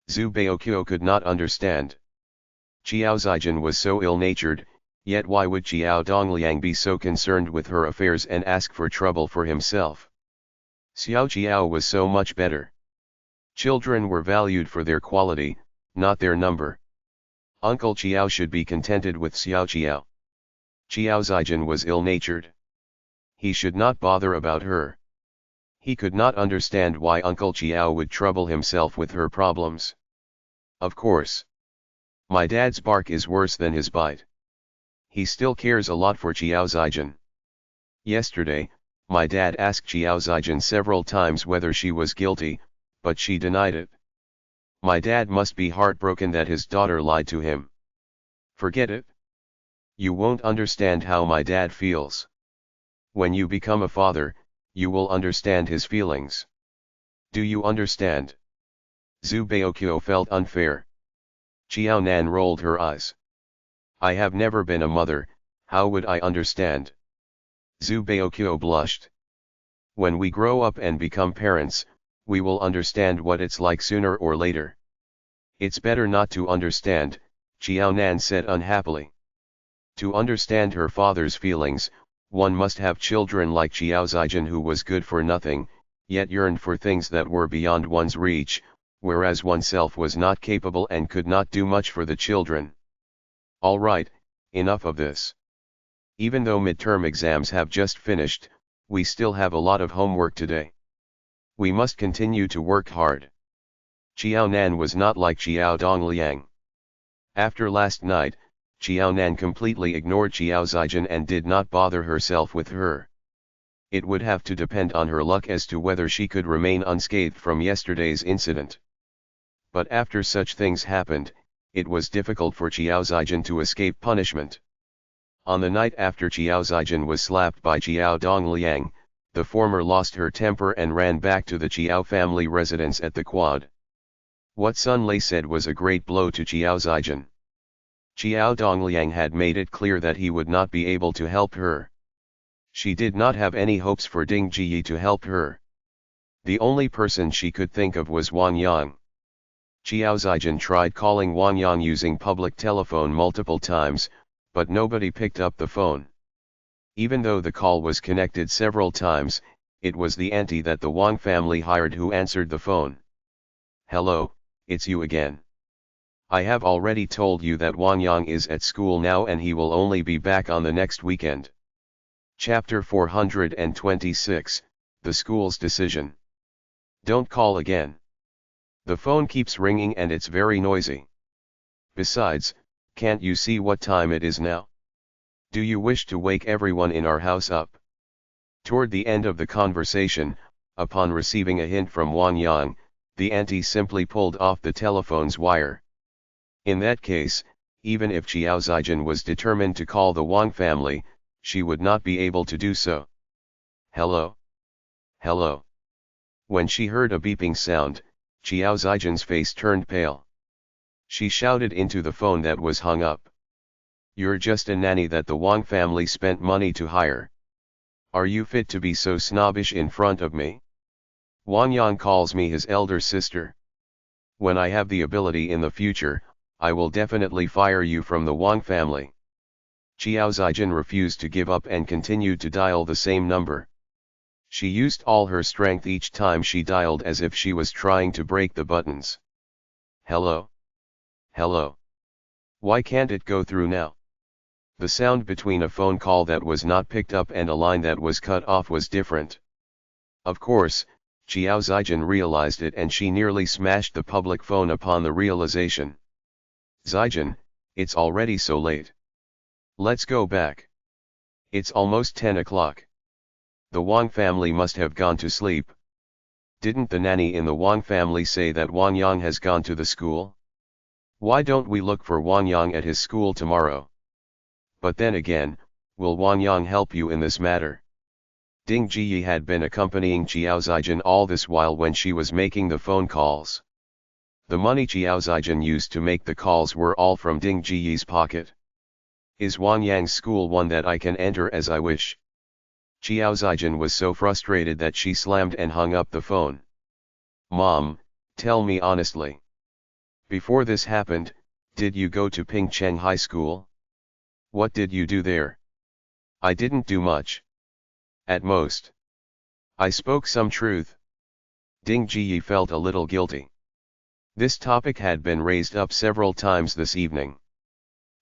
Zhu Baoqiu could not understand. Xiao Zaijian was so ill-natured, yet why would Xiao Dongliang be so concerned with her affairs and ask for trouble for himself? Xiao Xiao was so much better. Children were valued for their quality, not their number. Uncle Xiao should be contented with Xiao Xiao. Xiao Zaijian was ill-natured. He should not bother about her. He could not understand why Uncle Xiao would trouble himself with her problems. Of course. My dad's bark is worse than his bite. He still cares a lot for Xiao Zaijian. Yesterday, my dad asked Xiao Zaijian several times whether she was guilty, but she denied it. My dad must be heartbroken that his daughter lied to him. Forget it. You won't understand how my dad feels. When you become a father, you will understand his feelings. Do you understand? Zhu Baoqiu felt unfair. Xiao Nan rolled her eyes. I have never been a mother, how would I understand? Zhu Baoqiu blushed. When we grow up and become parents, we will understand what it's like sooner or later. It's better not to understand, Xiao Nan said unhappily. To understand her father's feelings, one must have children like Xiao Zaijian who was good for nothing, yet yearned for things that were beyond one's reach, whereas oneself was not capable and could not do much for the children. All right, enough of this. Even though midterm exams have just finished, we still have a lot of homework today. We must continue to work hard. Xiao Nan was not like Xiao Dongliang. After last night, Xiao Nan completely ignored Xiao Zaijian and did not bother herself with her. It would have to depend on her luck as to whether she could remain unscathed from yesterday's incident. But after such things happened, it was difficult for Qiao Zijin to escape punishment. On the night after Qiao Zijin was slapped by Qiao Dongliang, the former lost her temper and ran back to the Qiao family residence at the quad. What Sun Lei said was a great blow to Qiao Zijin. Qiao Dongliang had made it clear that he would not be able to help her. She did not have any hopes for Ding Jiyi to help her. The only person she could think of was Wang Yang. Qiao Zijin tried calling Wang Yang using public telephone multiple times, but nobody picked up the phone. Even though the call was connected several times, it was the auntie that the Wang family hired who answered the phone. "Hello, it's you again. I have already told you that Wang Yang is at school now and he will only be back on the next weekend." Chapter 426, The School's Decision. Don't call again. The phone keeps ringing and it's very noisy. Besides, can't you see what time it is now? Do you wish to wake everyone in our house up? Toward the end of the conversation, upon receiving a hint from Wang Yang, the auntie simply pulled off the telephone's wire. In that case, even if Qiao Zijin was determined to call the Wang family, she would not be able to do so. "Hello? Hello?" When she heard a beeping sound, Qiao Zijin's face turned pale. She shouted into the phone that was hung up. "You're just a nanny that the Wang family spent money to hire. Are you fit to be so snobbish in front of me? Wang Yang calls me his elder sister. When I have the ability in the future, I will definitely fire you from the Wang family." Qiao Zijin refused to give up and continued to dial the same number. She used all her strength each time she dialed as if she was trying to break the buttons. "Hello? Hello? Why can't it go through now?" The sound between a phone call that was not picked up and a line that was cut off was different. Of course, Qiao Zijin realized it and she nearly smashed the public phone upon the realization. "Zijin, it's already so late. Let's go back. It's almost 10 o'clock. The Wang family must have gone to sleep. Didn't the nanny in the Wang family say that Wang Yang has gone to the school? Why don't we look for Wang Yang at his school tomorrow? But then again, will Wang Yang help you in this matter?" Ding Jiyi had been accompanying Qiao Zijin all this while when she was making the phone calls. The money Qiao Zijin used to make the calls were all from Ding Jiyi's pocket. "Is Wang Yang's school one that I can enter as I wish?" Qiao Zijin was so frustrated that she slammed and hung up the phone. "Mom, tell me honestly. Before this happened, did you go to Pingcheng High School? What did you do there?" "I didn't do much. At most, I spoke some truth." Ding Jiyi felt a little guilty. This topic had been raised up several times this evening.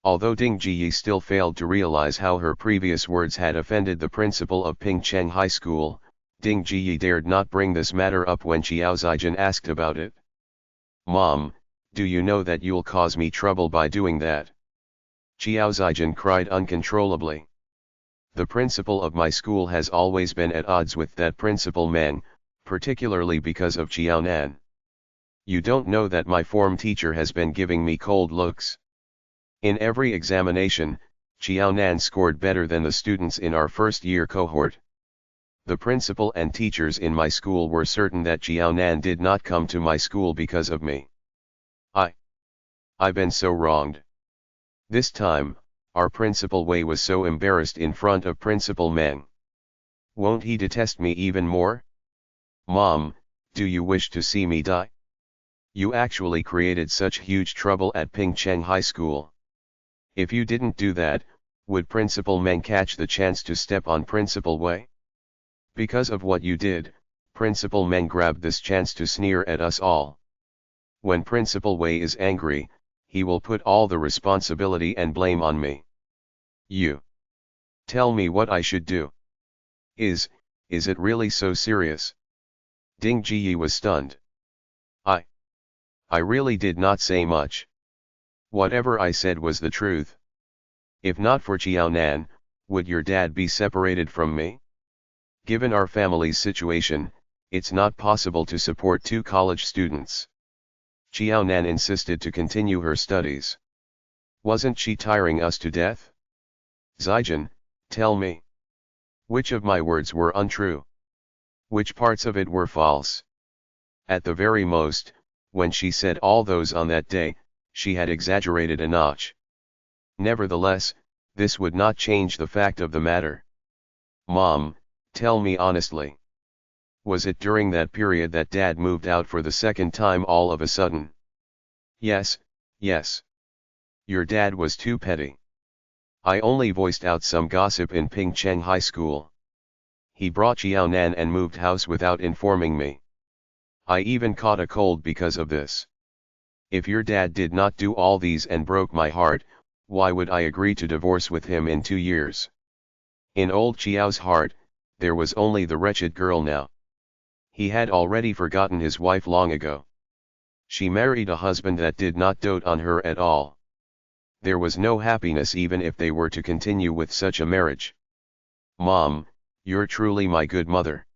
Although Ding Jiyi still failed to realize how her previous words had offended the principal of Pingcheng High School, Ding Jiyi dared not bring this matter up when Qiao Zijin asked about it. "Mom, do you know that you'll cause me trouble by doing that?" Qiao Zijin cried uncontrollably. "The principal of my school has always been at odds with that principal man, particularly because of Qiao Nan. You don't know that my form teacher has been giving me cold looks. In every examination, Qiao Nan scored better than the students in our first-year cohort. The principal and teachers in my school were certain that Qiao Nan did not come to my school because of me. I've been so wronged. This time, our principal Wei was so embarrassed in front of Principal Meng. Won't he detest me even more? Mom, do you wish to see me die? You actually created such huge trouble at Pingcheng High School. If you didn't do that, would Principal Meng catch the chance to step on Principal Wei? Because of what you did, Principal Meng grabbed this chance to sneer at us all. When Principal Wei is angry, he will put all the responsibility and blame on me. You tell me what I should do. Is it really so serious?" Ding Jiyi was stunned. I really did not say much. Whatever I said was the truth. If not for Qiao Nan, would your dad be separated from me? Given our family's situation, it's not possible to support 2 college students. Qiaonan insisted to continue her studies. Wasn't she tiring us to death? Zijin, tell me. Which of my words were untrue? Which parts of it were false? At the very most, when she said all those on that day, she had exaggerated a notch. Nevertheless, this would not change the fact of the matter. Mom, tell me honestly. Was it during that period that Dad moved out for the second time all of a sudden? Yes, yes. Your dad was too petty. I only voiced out some gossip in Pingcheng High School. He brought Qiaonan and moved house without informing me. I even caught a cold because of this. If your dad did not do all these and broke my heart, why would I agree to divorce with him in 2 years? In old Qiao's heart, there was only the wretched girl now. He had already forgotten his wife long ago. She married a husband that did not dote on her at all. There was no happiness even if they were to continue with such a marriage. Mom, you're truly my good mother.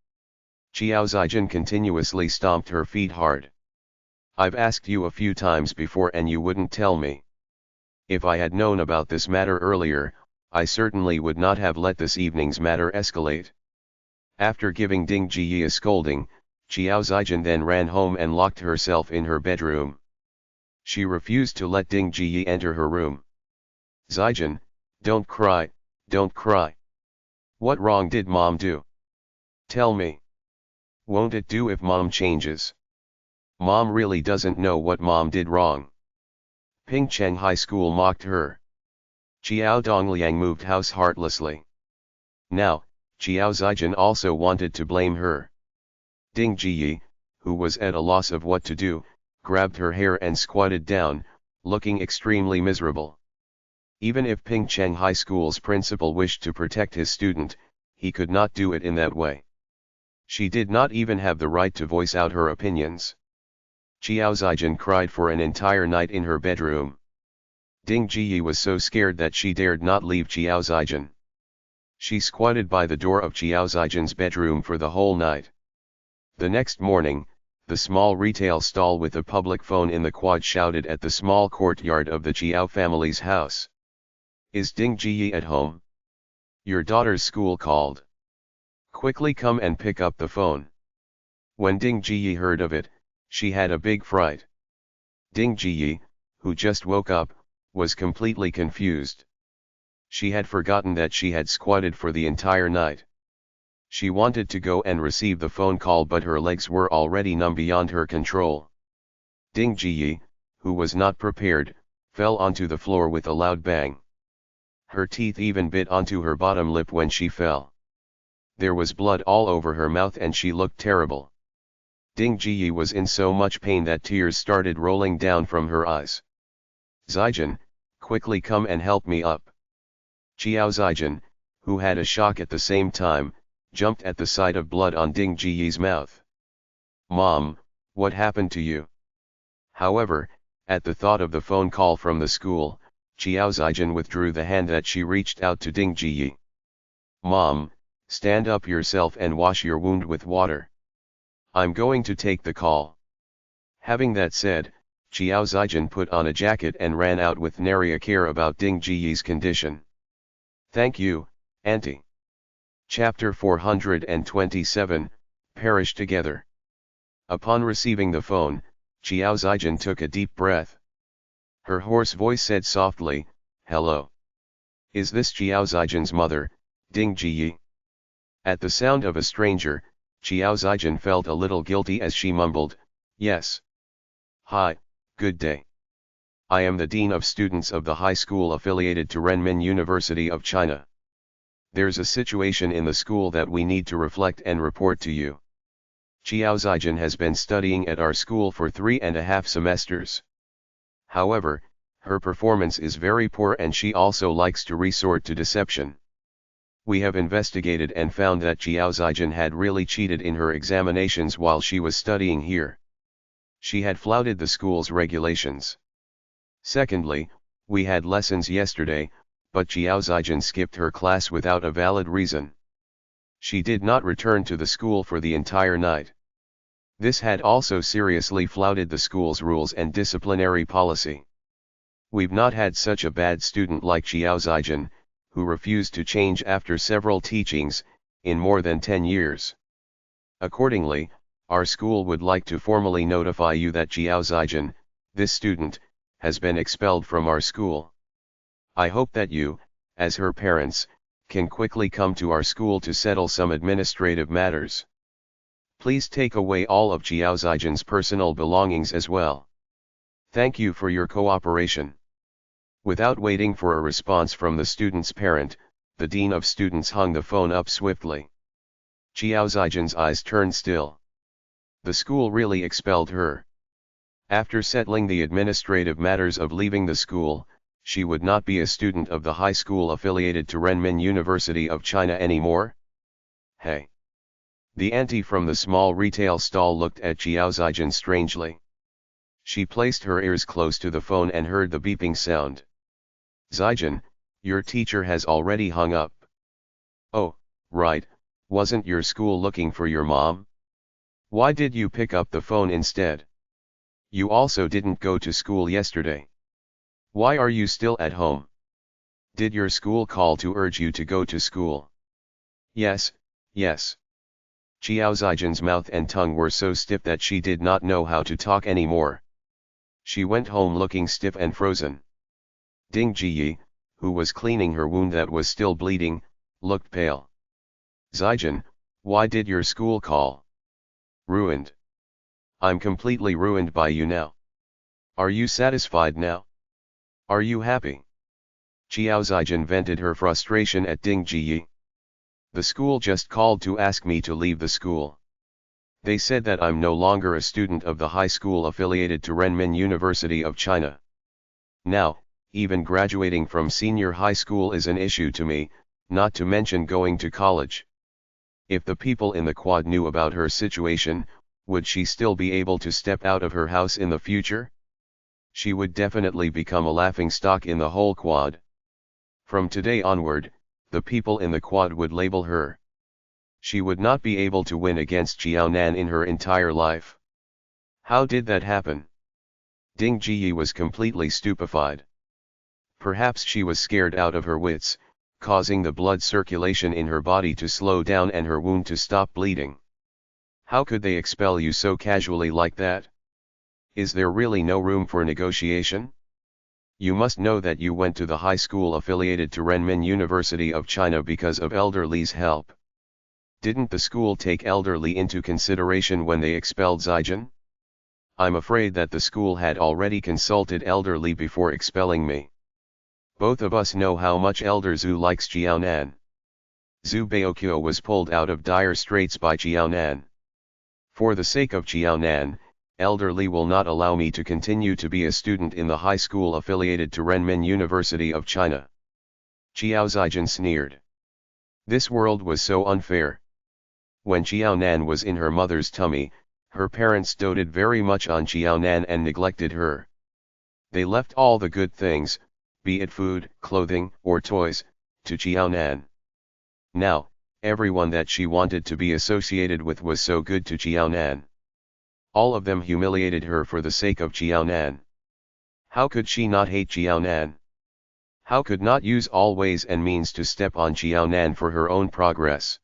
Qiao Zijin continuously stomped her feet hard. I've asked you a few times before and you wouldn't tell me. If I had known about this matter earlier, I certainly would not have let this evening's matter escalate. After giving Ding Jiyi a scolding, Qiao Zijin then ran home and locked herself in her bedroom. She refused to let Ding Jiyi enter her room. Zijin, don't cry, don't cry. What wrong did Mom do? Tell me. Won't it do if Mom changes? Mom really doesn't know what Mom did wrong. Pingcheng High School mocked her. Qiao Dongliang moved house heartlessly. Now, Qiao Zijin also wanted to blame her. Ding Jiyi, who was at a loss of what to do, grabbed her hair and squatted down, looking extremely miserable. Even if Pingcheng High School's principal wished to protect his student, he could not do it in that way. She did not even have the right to voice out her opinions. Qiao Zijin cried for an entire night in her bedroom. Ding Jiyi was so scared that she dared not leave Qiao Zijin. She squatted by the door of Qiao Zijin's bedroom for the whole night. The next morning, the small retail stall with a public phone in the quad shouted at the small courtyard of the Qiao family's house. Is Ding Jiyi at home? Your daughter's school called. Quickly come and pick up the phone. When Ding Jiyi heard of it, she had a big fright. Ding Jiyi, who just woke up, was completely confused. She had forgotten that she had squatted for the entire night. She wanted to go and receive the phone call but her legs were already numb beyond her control. Ding Jiyi, who was not prepared, fell onto the floor with a loud bang. Her teeth even bit onto her bottom lip when she fell. There was blood all over her mouth and she looked terrible. Ding Jiyi was in so much pain that tears started rolling down from her eyes. Zijin, quickly come and help me up. Qiao Zijin, who had a shock at the same time, jumped at the sight of blood on Ding Jiyi's mouth. Mom, what happened to you? However, at the thought of the phone call from the school, Qiao Zijin withdrew the hand that she reached out to Ding Jiyi. Mom, stand up yourself and wash your wound with water. I'm going to take the call. Having that said, Qiao Zijin put on a jacket and ran out with nary a care about Ding Jiyi's condition. Thank you, Auntie. Chapter 427, Perish Together. Upon receiving the phone, Qiao Zijin took a deep breath. Her hoarse voice said softly, Hello. Is this Qiao Zijin's mother, Ding Jiyi? At the sound of a stranger, Qiao Zijin felt a little guilty as she mumbled, Yes. Hi, good day. I am the Dean of Students of the high school affiliated to Renmin University of China. There's a situation in the school that we need to reflect and report to you. Qiao Zijin has been studying at our school for 3.5 semesters. However, her performance is very poor and she also likes to resort to deception. We have investigated and found that Qiao Zijin had really cheated in her examinations while she was studying here. She had flouted the school's regulations. Secondly, we had lessons yesterday, but Qiao Zijin skipped her class without a valid reason. She did not return to the school for the entire night. This had also seriously flouted the school's rules and disciplinary policy. We've not had such a bad student like Xiao Zijin, who refused to change after several teachings, in more than 10 years. Accordingly, our school would like to formally notify you that Xiao Zijin, this student, has been expelled from our school. I hope that you, as her parents, can quickly come to our school to settle some administrative matters. Please take away all of Xiao Zijin's personal belongings as well. Thank you for your cooperation. Without waiting for a response from the student's parent, the dean of students hung the phone up swiftly. Xiao Zijin's eyes turned still. The school really expelled her. After settling the administrative matters of leaving the school, she would not be a student of the high school affiliated to Renmin University of China anymore? Hey! The auntie from the small retail stall looked at Xiao Zijin strangely. She placed her ears close to the phone and heard the beeping sound. Zijin, your teacher has already hung up. Oh, right, wasn't your school looking for your mom? Why did you pick up the phone instead? You also didn't go to school yesterday. Why are you still at home? Did your school call to urge you to go to school? Yes, yes. Xiao Zijin's mouth and tongue were so stiff that she did not know how to talk anymore. She went home looking stiff and frozen. Ding Jiyi, who was cleaning her wound that was still bleeding, looked pale. Zijin, why did your school call? Ruined. I'm completely ruined by you now. Are you satisfied now? Are you happy? Xiao Zijin vented her frustration at Ding Jiyi. The school just called to ask me to leave the school. They said that I'm no longer a student of the high school affiliated to Renmin University of China. Now, even graduating from senior high school is an issue to me, not to mention going to college. If the people in the quad knew about her situation, would she still be able to step out of her house in the future? She would definitely become a laughingstock in the whole quad. From today onward, the people in the quad would label her. She would not be able to win against Jiaonan in her entire life. How did that happen? Ding Jiyi was completely stupefied. Perhaps she was scared out of her wits, causing the blood circulation in her body to slow down and her wound to stop bleeding. How could they expel you so casually like that? Is there really no room for negotiation? You must know that you went to the high school affiliated to Renmin University of China because of Elder Li's help. Didn't the school take Elder Li into consideration when they expelled Zijin? I'm afraid that the school had already consulted Elder Li before expelling me. Both of us know how much Elder Zhu likes Jiaonan. Zhu Baokyo was pulled out of dire straits by Jiaonan. For the sake of Jiaonan, Elder Li will not allow me to continue to be a student in the high school affiliated to Renmin University of China. Xiao Zijin sneered. This world was so unfair. When Jiaonan was in her mother's tummy, her parents doted very much on Jiaonan and neglected her. They left all the good things, be it food, clothing, or toys, to Jiaonan. Now, everyone that she wanted to be associated with was so good to Jiaonan. All of them humiliated her for the sake of Jiaonan. How could she not hate Jiaonan? How could not use all ways and means to step on Jiaonan for her own progress?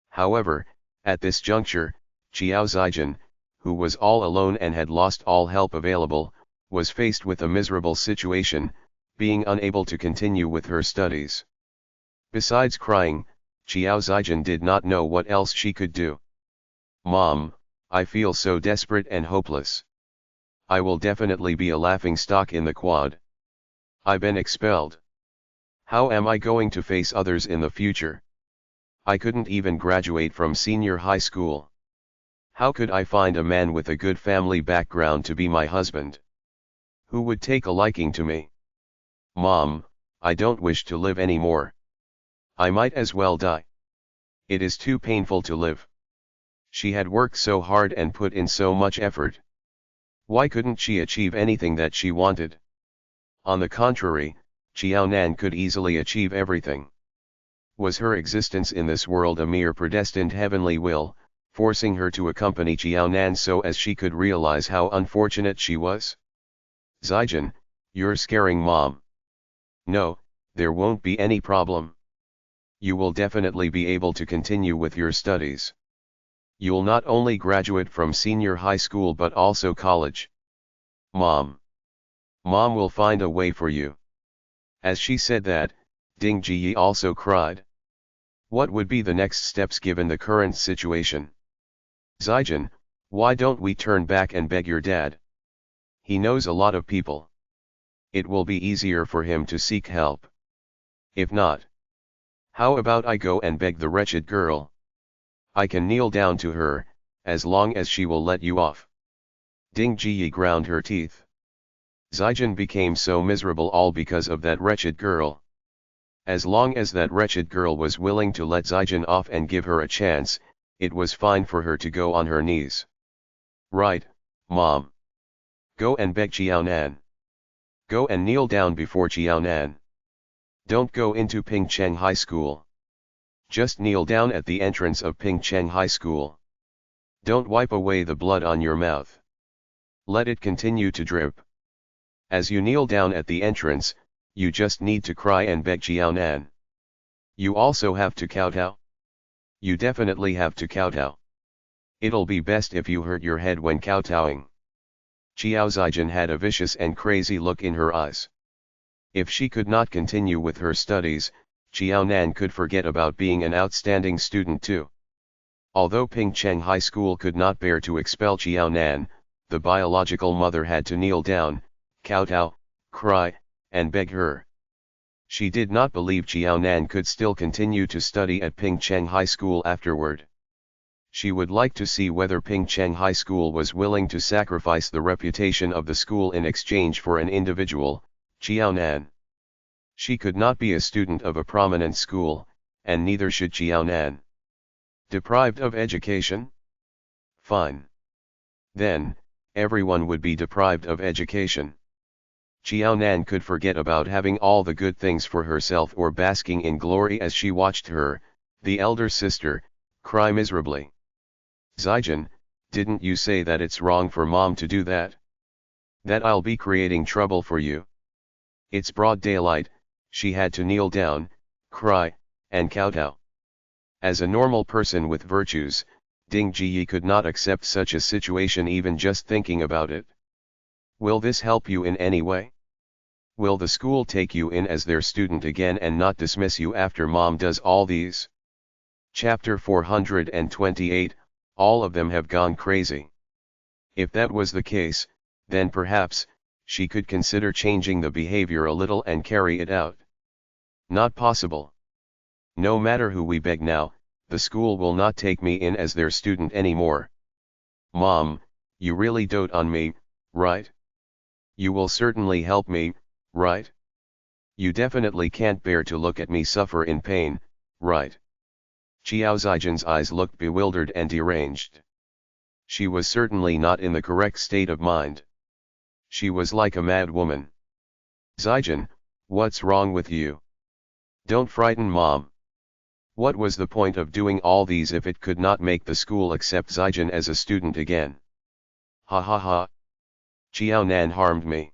However, at this juncture, Xiao Zijin, who was all alone and had lost all help available, was faced with a miserable situation, being unable to continue with her studies. Besides crying, Xiao Zijin did not know what else she could do. Mom, I feel so desperate and hopeless. I will definitely be a laughingstock in the quad. I've been expelled. How am I going to face others in the future? I couldn't even graduate from senior high school. How could I find a man with a good family background to be my husband? Who would take a liking to me? Mom, I don't wish to live anymore. I might as well die. It is too painful to live. She had worked so hard and put in so much effort. Why couldn't she achieve anything that she wanted? On the contrary, Jiaonan could easily achieve everything. Was her existence in this world a mere predestined heavenly will, forcing her to accompany Qiaonan so as she could realize how unfortunate she was. Zijin, you're scaring mom. No, there won't be any problem. You will definitely be able to continue with your studies. You'll not only graduate from senior high school but also college. Mom. Mom will find a way for you. As she said that, Ding Jiyi also cried. What would be the next steps given the current situation? Zijin, why don't we turn back and beg your dad? He knows a lot of people. It will be easier for him to seek help. If not, how about I go and beg the wretched girl? I can kneel down to her, as long as she will let you off. Ding Jiyi ground her teeth. Zijin became so miserable all because of that wretched girl. As long as that wretched girl was willing to let Zijin off and give her a chance, it was fine for her to go on her knees. Right, Mom. Go and beg Qiaonan. Go and kneel down before Qiaonan. Don't go into Pingcheng High School. Just kneel down at the entrance of Pingcheng High School. Don't wipe away the blood on your mouth. Let it continue to drip. As you kneel down at the entrance, you just need to cry and beg Qiaonan. You also have to kowtow. You definitely have to kowtow. It'll be best if you hurt your head when kowtowing. Qiao Zijin had a vicious and crazy look in her eyes. If she could not continue with her studies, Qiaonan could forget about being an outstanding student too. Although Pingcheng High School could not bear to expel Qiaonan, the biological mother had to kneel down, kowtow, cry, and beg her. She did not believe Qiaonan could still continue to study at Pingcheng High School afterward. She would like to see whether Pingcheng High School was willing to sacrifice the reputation of the school in exchange for an individual, Qiaonan. She could not be a student of a prominent school, and neither should Qiaonan. Deprived of education? Fine. Then, everyone would be deprived of education. Qiaonan could forget about having all the good things for herself or basking in glory as she watched her, the elder sister, cry miserably. Zijin, didn't you say that it's wrong for mom to do that? That I'll be creating trouble for you? It's broad daylight, she had to kneel down, cry, and kowtow. As a normal person with virtues, Ding Jiyi could not accept such a situation even just thinking about it. Will this help you in any way? Will the school take you in as their student again and not dismiss you after mom does all these? Chapter 428, all of them have gone crazy. If that was the case, then perhaps, she could consider changing the behavior a little and carry it out. Not possible. No matter who we beg now, the school will not take me in as their student anymore. Mom, you really dote on me, right? You will certainly help me, right? You definitely can't bear to look at me suffer in pain, right? Qiao Zijin's eyes looked bewildered and deranged. She was certainly not in the correct state of mind. She was like a mad woman. Zijin, what's wrong with you? Don't frighten mom. What was the point of doing all these if it could not make the school accept Zijin as a student again? Ha ha ha. Qiaonan harmed me.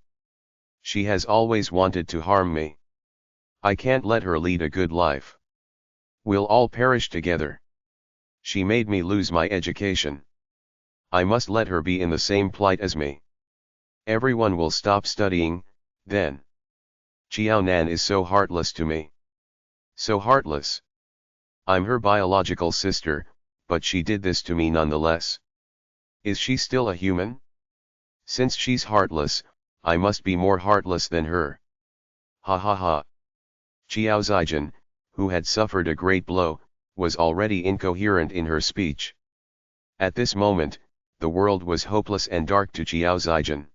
She has always wanted to harm me. I can't let her lead a good life. We'll all perish together. She made me lose my education. I must let her be in the same plight as me. Everyone will stop studying, then. Qiaonan is so heartless to me. So heartless. I'm her biological sister, but she did this to me nonetheless. Is she still a human? Since she's heartless, I must be more heartless than her. Ha ha ha. Qiao Zijin, who had suffered a great blow, was already incoherent in her speech. At this moment, the world was hopeless and dark to Qiao Zijin.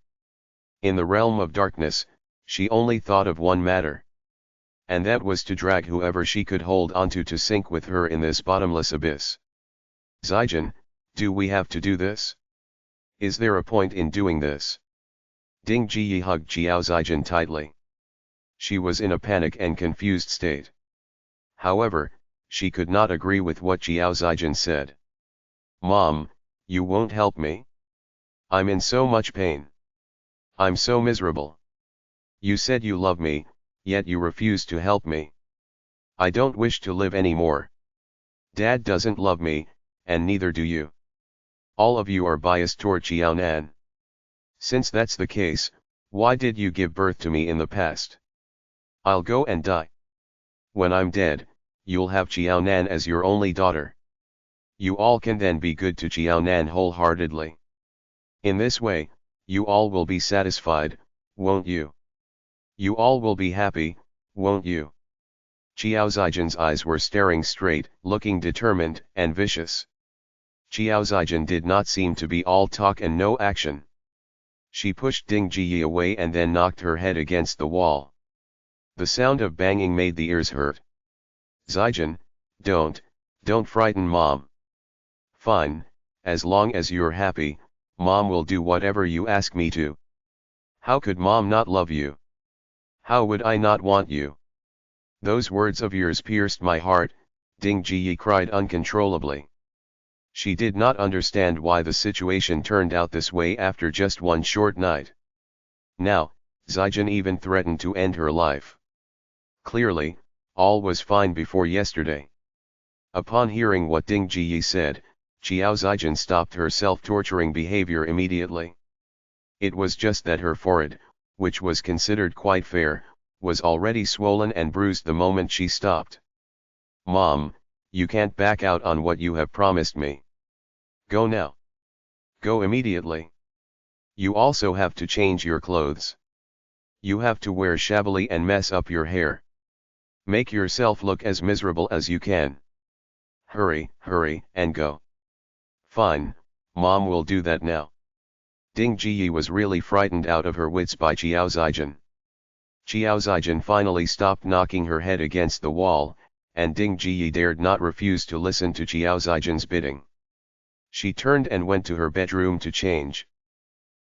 In the realm of darkness, she only thought of one matter. And that was to drag whoever she could hold onto to sink with her in this bottomless abyss. Zijin, do we have to do this? Is there a point in doing this? Ding Jiyi hugged Qiao Zijin tightly. She was in a panic and confused state. However, she could not agree with what Qiao Zijin said. Mom, you won't help me? I'm in so much pain. I'm so miserable. You said you love me, yet you refuse to help me. I don't wish to live anymore. Dad doesn't love me, and neither do you. All of you are biased toward Xiaonan. Since that's the case, why did you give birth to me in the past? I'll go and die. When I'm dead, you'll have Xiaonan as your only daughter. You all can then be good to Xiaonan wholeheartedly. In this way, you all will be satisfied, won't you? You all will be happy, won't you? Qiao Zijian's eyes were staring straight, looking determined and vicious. Qiao Zijian did not seem to be all talk and no action. She pushed Ding Jiyi away and then knocked her head against the wall. The sound of banging made the ears hurt. Zijian, don't frighten Mom. Fine, as long as you're happy, Mom will do whatever you ask me to. How could Mom not love you? How would I not want you? Those words of yours pierced my heart, Ding Jiyi cried uncontrollably. She did not understand why the situation turned out this way after just one short night. Now, Zijian even threatened to end her life. Clearly, all was fine before yesterday. Upon hearing what Ding Jiyi said, Qiao Zijian stopped her self-torturing behavior immediately. It was just that her forehead, which was considered quite fair, was already swollen and bruised the moment she stopped. Mom, you can't back out on what you have promised me. Go now. Go immediately. You also have to change your clothes. You have to wear shabbily and mess up your hair. Make yourself look as miserable as you can. Hurry, and go. Fine, Mom will do that now. Ding Jiyi was really frightened out of her wits by Qiao Zijian. Qiao Zijian finally stopped knocking her head against the wall, and Ding Jiyi dared not refuse to listen to Qiao Zijian's bidding. She turned and went to her bedroom to change.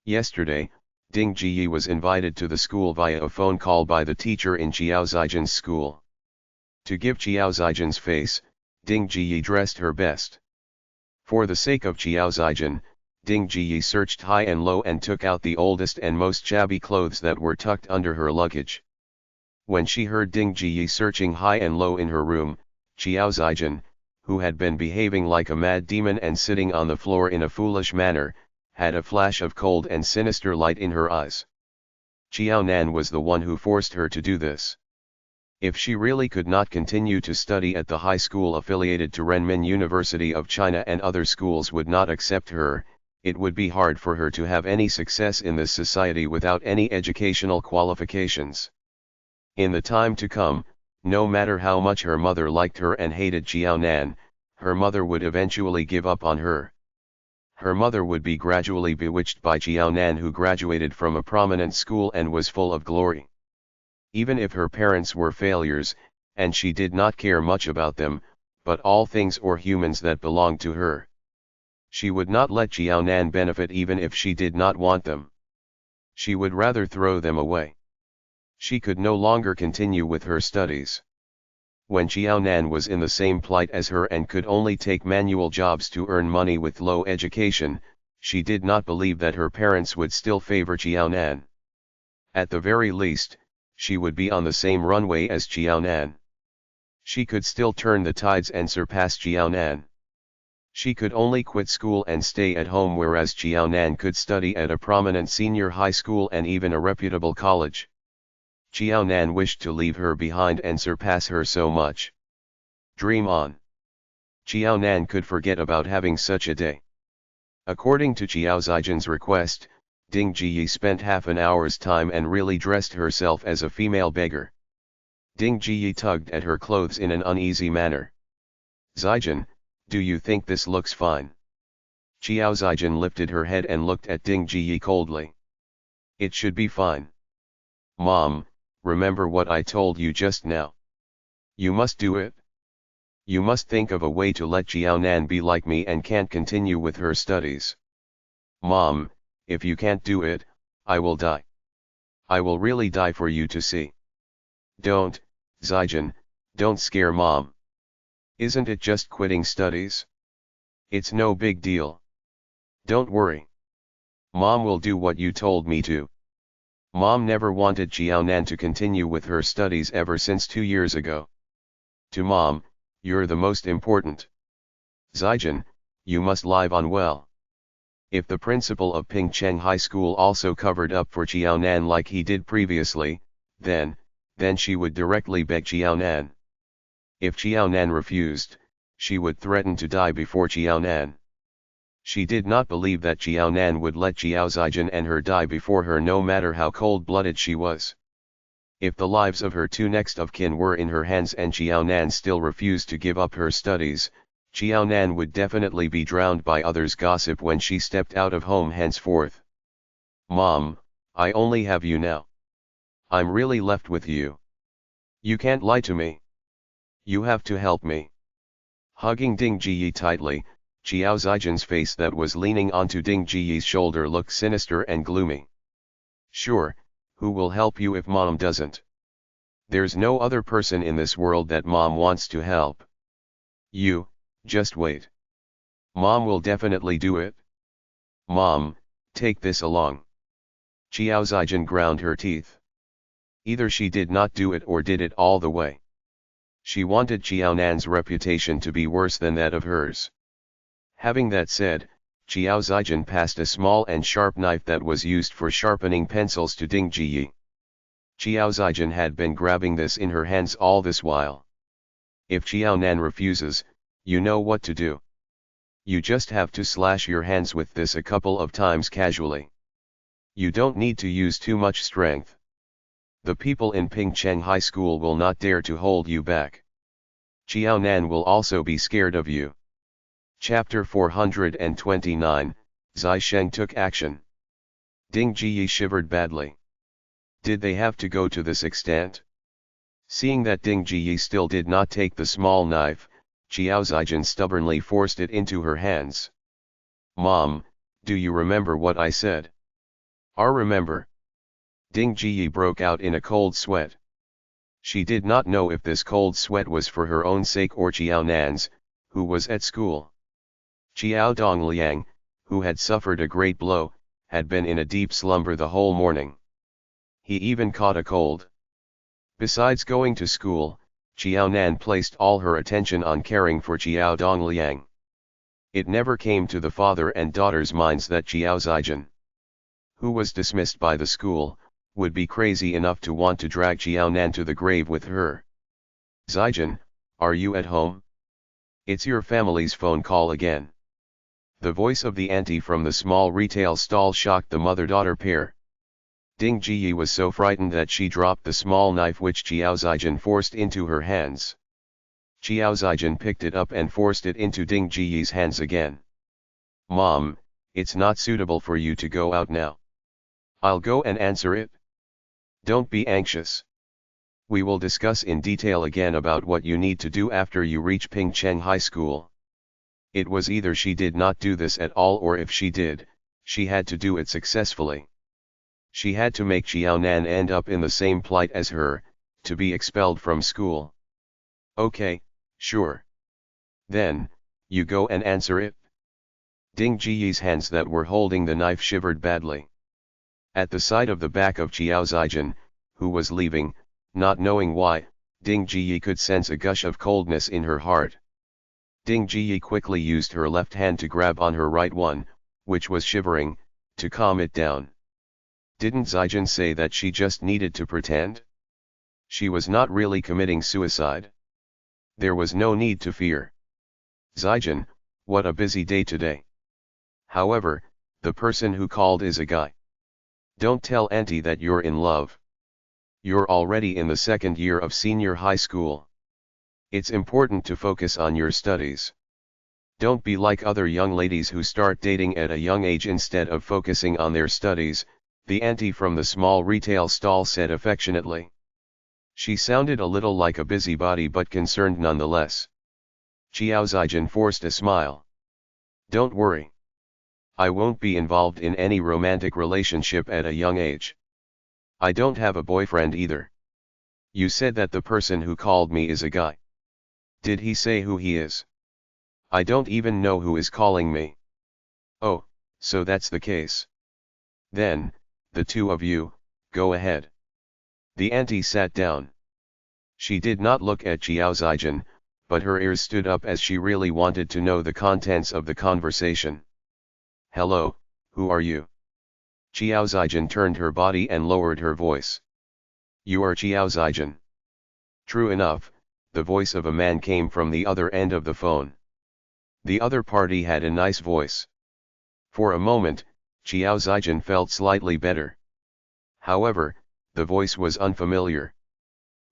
Yesterday, Ding Jiyi was invited to the school via a phone call by the teacher in Qiao Zijian's school. To give Qiao Zijian's face, Ding Jiyi dressed her best. For the sake of Qiao Zijian, Ding Jiyi searched high and low and took out the oldest and most shabby clothes that were tucked under her luggage. When she heard Ding Jiyi searching high and low in her room, Qiao Zijian, who had been behaving like a mad demon and sitting on the floor in a foolish manner, had a flash of cold and sinister light in her eyes. Xiaonan was the one who forced her to do this. If she really could not continue to study at the high school affiliated to Renmin University of China and other schools would not accept her, it would be hard for her to have any success in this society without any educational qualifications. In the time to come, no matter how much her mother liked her and hated Xiaonan, her mother would eventually give up on her. Her mother would be gradually bewitched by Xiaonan, who graduated from a prominent school and was full of glory. Even if her parents were failures, and she did not care much about them, but all things or humans that belonged to her. She would not let Xiaonan benefit even if she did not want them. She would rather throw them away. She could no longer continue with her studies. When Xiaonan was in the same plight as her and could only take manual jobs to earn money with low education, she did not believe that her parents would still favor Xiaonan. At the very least, she would be on the same runway as Xiaonan. She could still turn the tides and surpass Xiaonan. She could only quit school and stay at home, whereas Xiaonan could study at a prominent senior high school and even a reputable college. Xiaonan wished to leave her behind and surpass her so much. Dream on. Xiaonan could forget about having such a day. According to Qiao Zijian's request, Ding Jiyi spent half an hour's time and really dressed herself as a female beggar. Ding Jiyi tugged at her clothes in an uneasy manner. Zijian, do you think this looks fine? Qiao Zijian lifted her head and looked at Ding Jiyi coldly. It should be fine. Mom, remember what I told you just now. You must do it. You must think of a way to let Xiaonan be like me and can't continue with her studies. Mom, if you can't do it, I will die. I will really die for you to see. Don't, Zijian, don't scare Mom. Isn't it just quitting studies? It's no big deal. Don't worry. Mom will do what you told me to. Mom never wanted Jiaonan to continue with her studies ever since 2 years ago. To Mom, you're the most important. Zijin, you must live on well. If the principal of Pingcheng High School also covered up for Jiaonan like he did previously, then she would directly beg Jiaonan. If Jiaonan refused, she would threaten to die before Jiaonan. She did not believe that Jiaonan would let Jiao Zijin and her die before her, no matter how cold-blooded she was. If the lives of her two next of kin were in her hands and Jiaonan still refused to give up her studies, Jiaonan would definitely be drowned by others' gossip when she stepped out of home henceforth. Mom, I only have you now. I'm really left with you. You can't lie to me. You have to help me. Hugging Ding Jiyi tightly, Jiao Zijin's face that was leaning onto Ding Jiyi's shoulder looked sinister and gloomy. Sure, who will help you if Mom doesn't? There's no other person in this world that Mom wants to help. You, just wait. Mom will definitely do it. Mom, take this along. Jiao Zijin ground her teeth. Either she did not do it or did it all the way. She wanted Jiaonan's reputation to be worse than that of hers. Having that said, Jiao Zijin passed a small and sharp knife that was used for sharpening pencils to Ding Jiyi. Jiao Zijin had been grabbing this in her hands all this while. If Jiaonan refuses, you know what to do. You just have to slash your hands with this a couple of times casually. You don't need to use too much strength. The people in Pingcheng High School will not dare to hold you back. Jiaonan will also be scared of you. Chapter 429, Zai Sheng took action. Ding Jiyi shivered badly. Did they have to go to this extent? Seeing that Ding Jiyi still did not take the small knife, Jiao Zijin stubbornly forced it into her hands. Mom, do you remember what I said? I remember. Ding Jiyi broke out in a cold sweat. She did not know if this cold sweat was for her own sake or Jiaonan's, who was at school. Jiao Dongliang, who had suffered a great blow, had been in a deep slumber the whole morning. He even caught a cold. Besides going to school, Jiaonan placed all her attention on caring for Jiao Dongliang. It never came to the father and daughter's minds that Jiao Zijin, who was dismissed by the school, would be crazy enough to want to drag Jiaonan to the grave with her. Zijin, are you at home? It's your family's phone call again. The voice of the auntie from the small retail stall shocked the mother-daughter pair. Ding Jiyi was so frightened that she dropped the small knife which Jiao Zijin forced into her hands. Jiao Zijin picked it up and forced it into Ding Jiyi's hands again. Mom, it's not suitable for you to go out now. I'll go and answer it. Don't be anxious. We will discuss in detail again about what you need to do after you reach Pingcheng High School. It was either she did not do this at all, or if she did, she had to do it successfully. She had to make Jiaonan end up in the same plight as her, to be expelled from school. Okay, sure. Then, you go and answer it. Ding Jiyi's hands that were holding the knife shivered badly. At the sight of the back of Jiao Zijin, who was leaving, not knowing why, Ding Jiyi could sense a gush of coldness in her heart. Ding Jiyi quickly used her left hand to grab on her right one, which was shivering, to calm it down. Didn't Zijin say that she just needed to pretend? She was not really committing suicide. There was no need to fear. Zijin, what a busy day today. However, the person who called is a guy. Don't tell auntie that you're in love. You're already in the second year of senior high school. It's important to focus on your studies. Don't be like other young ladies who start dating at a young age instead of focusing on their studies, the auntie from the small retail stall said affectionately. She sounded a little like a busybody but concerned nonetheless. Jiao Zijin forced a smile. Don't worry. I won't be involved in any romantic relationship at a young age. I don't have a boyfriend either. You said that the person who called me is a guy. Did he say who he is? I don't even know who is calling me. Oh, so that's the case. Then, the two of you, go ahead. The auntie sat down. She did not look at Xiao Zijian, but her ears stood up as she really wanted to know the contents of the conversation. Hello, who are you? Xiao Zijian turned her body and lowered her voice. You are Xiao Zijian. True enough, the voice of a man came from the other end of the phone. The other party had a nice voice. For a moment, Xiao Zijian felt slightly better. However, the voice was unfamiliar.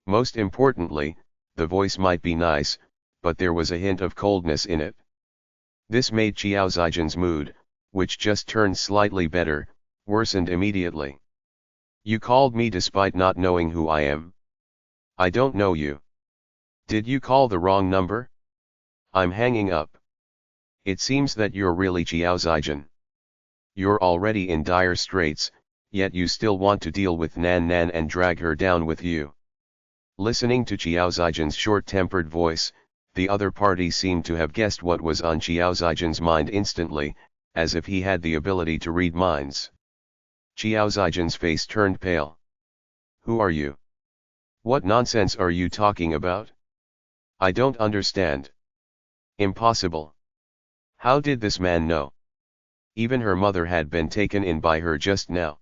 Most importantly, the voice might be nice, but there was a hint of coldness in it. This made Xiao Zijian's mood, which just turned slightly better, worsened immediately. You called me despite not knowing who I am? I don't know you. Did you call the wrong number? I'm hanging up. It seems that you're really Xiao Zijian. You're already in dire straits, yet you still want to deal with Nan Nan and drag her down with you. Listening to Xiao Zijian's short-tempered voice, the other party seemed to have guessed what was on Xiao Zijian's mind instantly, as if he had the ability to read minds. Xiao Zijian's face turned pale. Who are you? What nonsense are you talking about? I don't understand. Impossible. How did this man know? Even her mother had been taken in by her just now.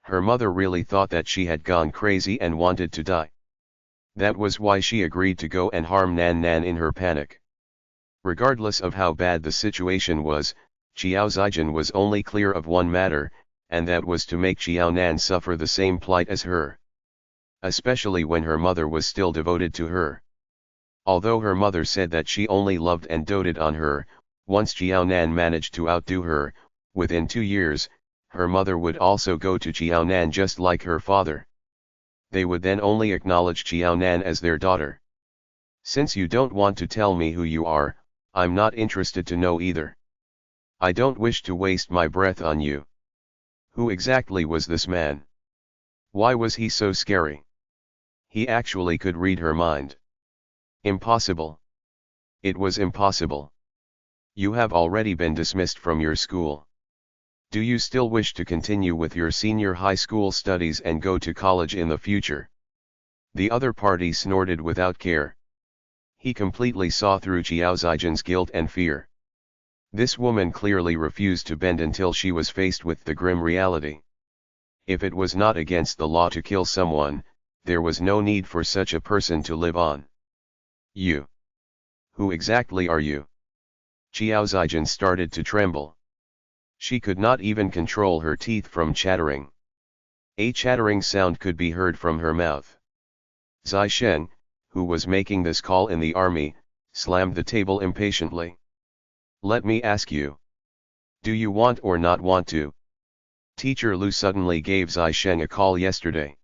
Her mother really thought that she had gone crazy and wanted to die. That was why she agreed to go and harm Nan Nan in her panic. Regardless of how bad the situation was, Xiao Zijian was only clear of one matter, and that was to make Xiao Nan suffer the same plight as her. Especially when her mother was still devoted to her. Although her mother said that she only loved and doted on her, once Xiao Nan managed to outdo her, within 2 years, her mother would also go to Xiao Nan just like her father. They would then only acknowledge Xiao Nan as their daughter. Since you don't want to tell me who you are, I'm not interested to know either. I don't wish to waste my breath on you. Who exactly was this man? Why was he so scary? He actually could read her mind. Impossible. It was impossible. You have already been dismissed from your school. Do you still wish to continue with your senior high school studies and go to college in the future? The other party snorted without care. He completely saw through Xiao Zijian's guilt and fear. This woman clearly refused to bend until she was faced with the grim reality. If it was not against the law to kill someone, there was no need for such a person to live on. You. Who exactly are you? Xiao Zijian started to tremble. She could not even control her teeth from chattering. A chattering sound could be heard from her mouth. Zai Sheng, who was making this call in the army, slammed the table impatiently. Let me ask you. Do you want or not want to? Teacher Lu suddenly gave Zai Sheng a call yesterday.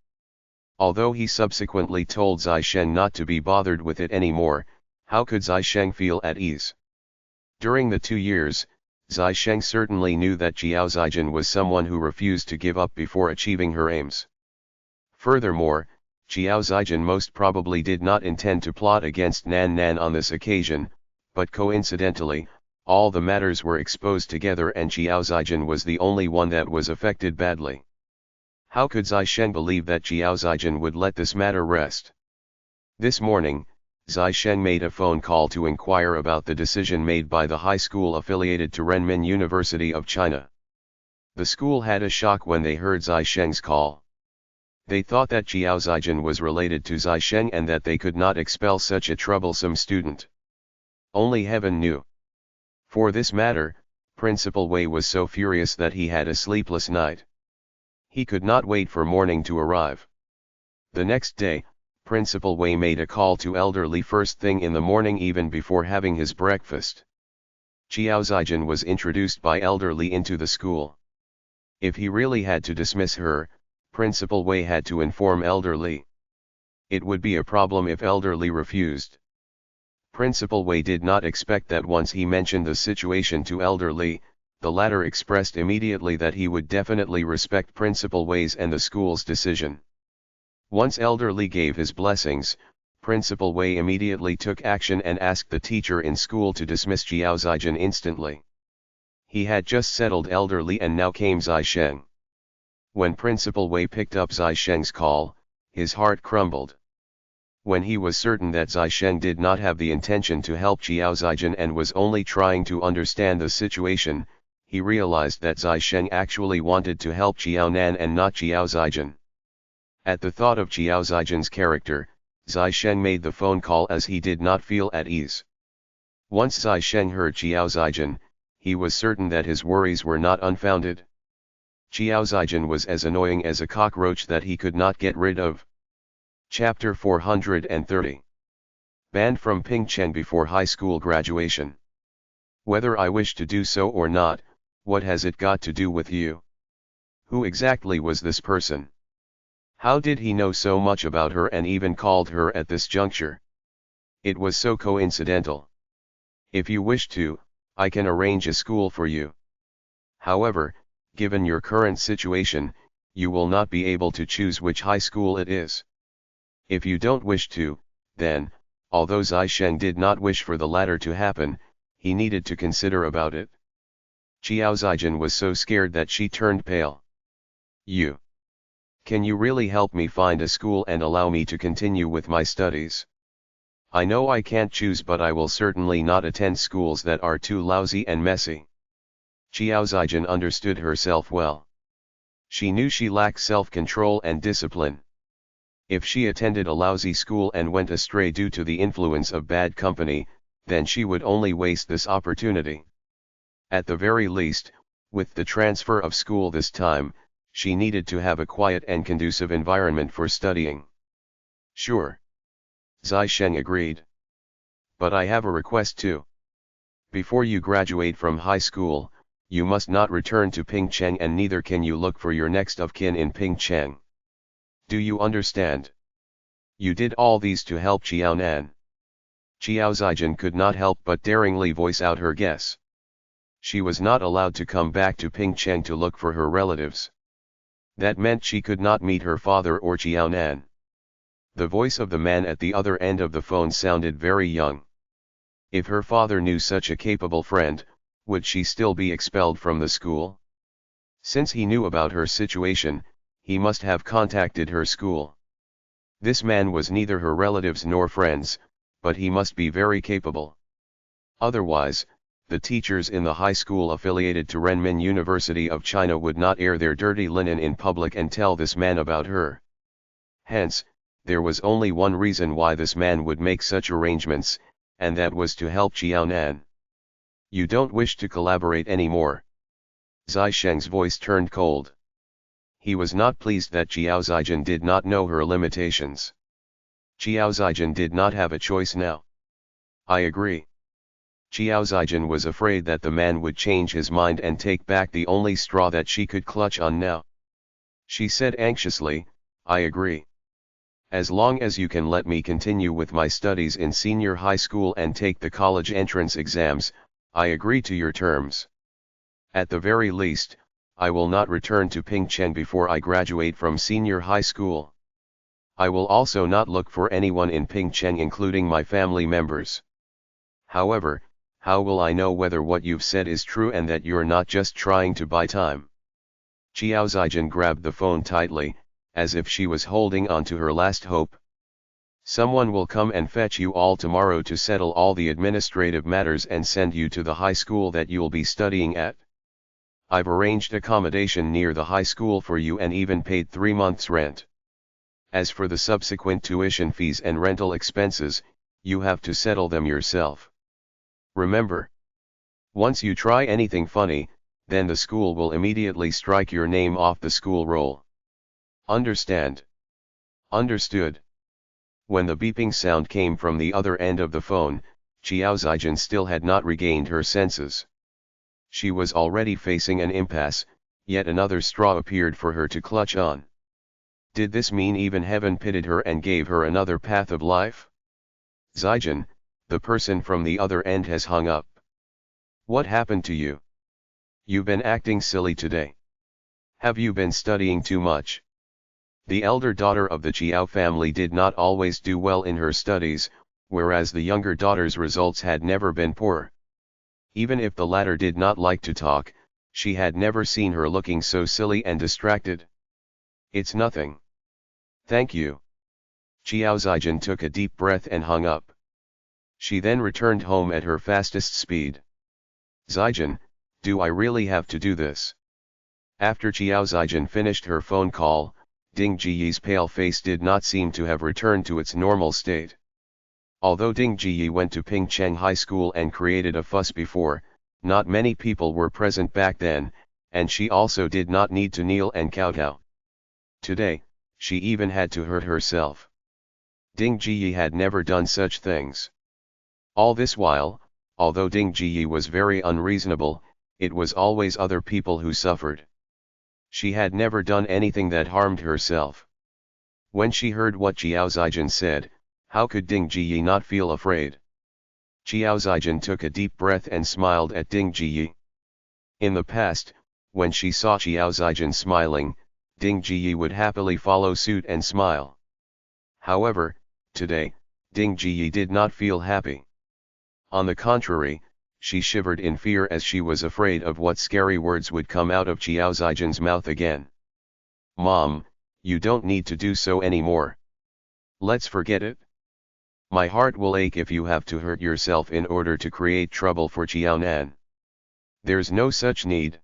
Although he subsequently told Zai Sheng not to be bothered with it anymore, how could Zai Sheng feel at ease? During the 2 years, Zai Sheng certainly knew that Xiao Zijian was someone who refused to give up before achieving her aims. Furthermore, Xiao Zijian most probably did not intend to plot against Nan Nan on this occasion, but coincidentally, all the matters were exposed together and Xiao Zijian was the only one that was affected badly. How could Zai Sheng believe that Xiao Zijian would let this matter rest? This morning, Zai Sheng made a phone call to inquire about the decision made by the high school affiliated to Renmin University of China. The school had a shock when they heard Zai Sheng's call. They thought that Xiao Zijian was related to Zai Sheng and that they could not expel such a troublesome student. Only heaven knew. For this matter, Principal Wei was so furious that he had a sleepless night. He could not wait for morning to arrive. The next day, Principal Wei made a call to Elder Li first thing in the morning even before having his breakfast. Xiao Zijian was introduced by Elder Li into the school. If he really had to dismiss her, Principal Wei had to inform Elder Li. It would be a problem if Elder Li refused. Principal Wei did not expect that once he mentioned the situation to Elder Li, the latter expressed immediately that he would definitely respect Principal Wei's and the school's decision. Once Elder Li gave his blessings, Principal Wei immediately took action and asked the teacher in school to dismiss Jiao Zijin instantly. He had just settled elderly and now came Zai Sheng. When Principal Wei picked up Zai Sheng's call, his heart crumbled. When he was certain that Zai Sheng did not have the intention to help Jiao Zijin and was only trying to understand the situation, he realized that Zai Sheng actually wanted to help Jiao Nan and not Jiao Zijin. At the thought of Jiao Zijin's character, Zai Sheng made the phone call as he did not feel at ease. Once Zai Sheng heard Jiao Zijin, he was certain that his worries were not unfounded. Jiao Zijin was as annoying as a cockroach that he could not get rid of. Chapter 430. Banned from Pingcheng before high school graduation. Whether I wish to do so or not, what has it got to do with you? Who exactly was this person? How did he know so much about her and even called her at this juncture? It was so coincidental. If you wish to, I can arrange a school for you. However, given your current situation, you will not be able to choose which high school it is. If you don't wish to, then, although Zai Sheng did not wish for the latter to happen, he needed to consider about it. Jiao Zijin was so scared that she turned pale. Can you really help me find a school and allow me to continue with my studies? I know I can't choose, but I will certainly not attend schools that are too lousy and messy. Jiao Zijin understood herself well. She knew she lacked self-control and discipline. If she attended a lousy school and went astray due to the influence of bad company, then she would only waste this opportunity. At the very least, with the transfer of school this time, she needed to have a quiet and conducive environment for studying. Sure. Zai Sheng agreed. But I have a request too. Before you graduate from high school, you must not return to Pingcheng and neither can you look for your next of kin in Pingcheng. Do you understand? You did all these to help Jiao Nan. Jiao Zijin could not help but daringly voice out her guess. She was not allowed to come back to Pingcheng to look for her relatives. That meant she could not meet her father or Jiao Nan. The voice of the man at the other end of the phone sounded very young. If her father knew such a capable friend, would she still be expelled from the school? Since he knew about her situation, he must have contacted her school. This man was neither her relatives nor friends, but he must be very capable. Otherwise, the teachers in the high school affiliated to Renmin University of China would not air their dirty linen in public and tell this man about her. Hence, there was only one reason why this man would make such arrangements, and that was to help Jiao Nan. You don't wish to collaborate anymore. Zai Sheng's voice turned cold. He was not pleased that Jiao Zijin did not know her limitations. Jiao Zijin did not have a choice now. I agree. Jiao Zijin was afraid that the man would change his mind and take back the only straw that she could clutch on now. She said anxiously, I agree. As long as you can let me continue with my studies in senior high school and take the college entrance exams, I agree to your terms. At the very least, I will not return to Pingcheng before I graduate from senior high school. I will also not look for anyone in Pingcheng including my family members. However, how will I know whether what you've said is true and that you're not just trying to buy time? Jiao Zijin grabbed the phone tightly, as if she was holding on to her last hope. Someone will come and fetch you all tomorrow to settle all the administrative matters and send you to the high school that you'll be studying at. I've arranged accommodation near the high school for you and even paid 3 months' rent. As for the subsequent tuition fees and rental expenses, you have to settle them yourself. Remember, once you try anything funny, then the school will immediately strike your name off the school roll. Understand? Understood. When the beeping sound came from the other end of the phone, Jiao Zijin still had not regained her senses. She was already facing an impasse, yet another straw appeared for her to clutch on. Did this mean even heaven pitied her and gave her another path of life? Zijin, the person from the other end has hung up. What happened to you? You've been acting silly today. Have you been studying too much? The elder daughter of the Chiao family did not always do well in her studies, whereas the younger daughter's results had never been poor. Even if the latter did not like to talk, she had never seen her looking so silly and distracted. "It's nothing. Thank you." Chiao Zijin took a deep breath and hung up. She then returned home at her fastest speed. "Zijin, do I really have to do this?" After Chiao Zijin finished her phone call, Ding Jiyi's pale face did not seem to have returned to its normal state. Although Ding Jiyi went to Pingcheng High School and created a fuss before, not many people were present back then, and she also did not need to kneel and kowtow. Today, she even had to hurt herself. Ding Jiyi had never done such things. All this while, although Ding Jiyi was very unreasonable, it was always other people who suffered. She had never done anything that harmed herself. When she heard what Chiao Zijin said, how could Ding Jiyi not feel afraid? Chiao Zijin took a deep breath and smiled at Ding Jiyi. In the past, when she saw Chiao Zijin smiling, Ding Jiyi would happily follow suit and smile. However, today, Ding Jiyi did not feel happy. On the contrary, she shivered in fear as she was afraid of what scary words would come out of Chiao Zijin's mouth again. "Mom, you don't need to do so anymore. Let's forget it. My heart will ache if you have to hurt yourself in order to create trouble for Chiaonan. There's no such need.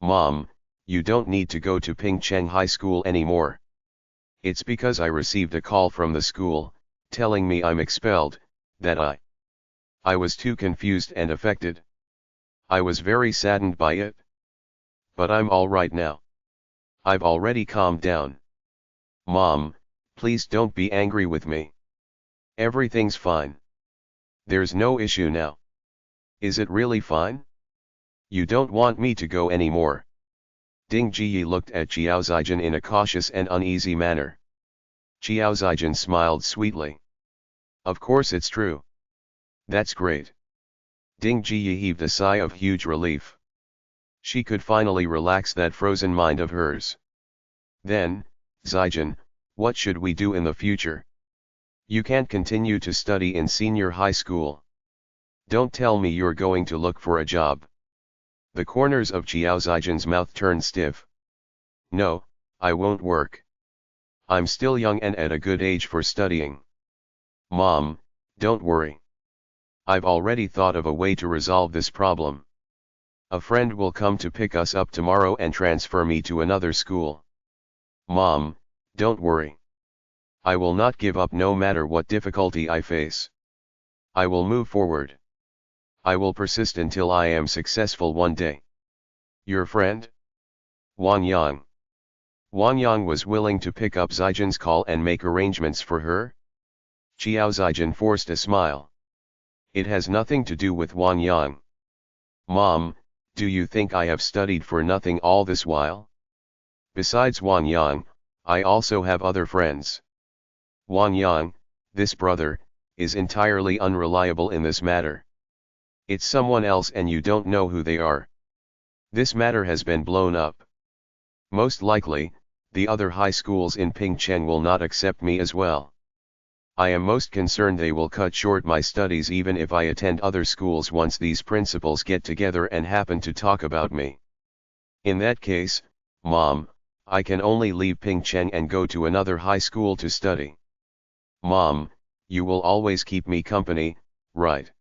Mom, you don't need to go to Pingcheng High School anymore. It's because I received a call from the school, telling me I'm expelled, that I was too confused and affected. I was very saddened by it. But I'm all right now. I've already calmed down. Mom, please don't be angry with me. Everything's fine. There's no issue now. Is it really fine? You don't want me to go anymore?" Ding Jiyi looked at Chiao Zijin in a cautious and uneasy manner. Chiao Zijin smiled sweetly. "Of course it's true. That's great." Ding Jiyi heaved a sigh of huge relief. She could finally relax that frozen mind of hers. "Then, Zijin, what should we do in the future? You can't continue to study in senior high school. Don't tell me you're going to look for a job." The corners of Chiao Zijin's mouth turned stiff. "No, I won't work. I'm still young and at a good age for studying." "Mom, don't worry. I've already thought of a way to resolve this problem. A friend will come to pick us up tomorrow and transfer me to another school." "Mom, don't worry. I will not give up no matter what difficulty I face. I will move forward. I will persist until I am successful one day." "Your friend? Wang Yang?" Wang Yang was willing to pick up Zijin's call and make arrangements for her? Chiao Zijin forced a smile. "It has nothing to do with Wang Yang. Mom, do you think I have studied for nothing all this while? Besides Wang Yang, I also have other friends. Wang Yang, this brother, is entirely unreliable in this matter. It's someone else and you don't know who they are. This matter has been blown up. Most likely, the other high schools in Pingcheng will not accept me as well. I am most concerned they will cut short my studies even if I attend other schools once these principals get together and happen to talk about me. In that case, Mom, I can only leave Pingcheng and go to another high school to study. Mom, you will always keep me company, right?"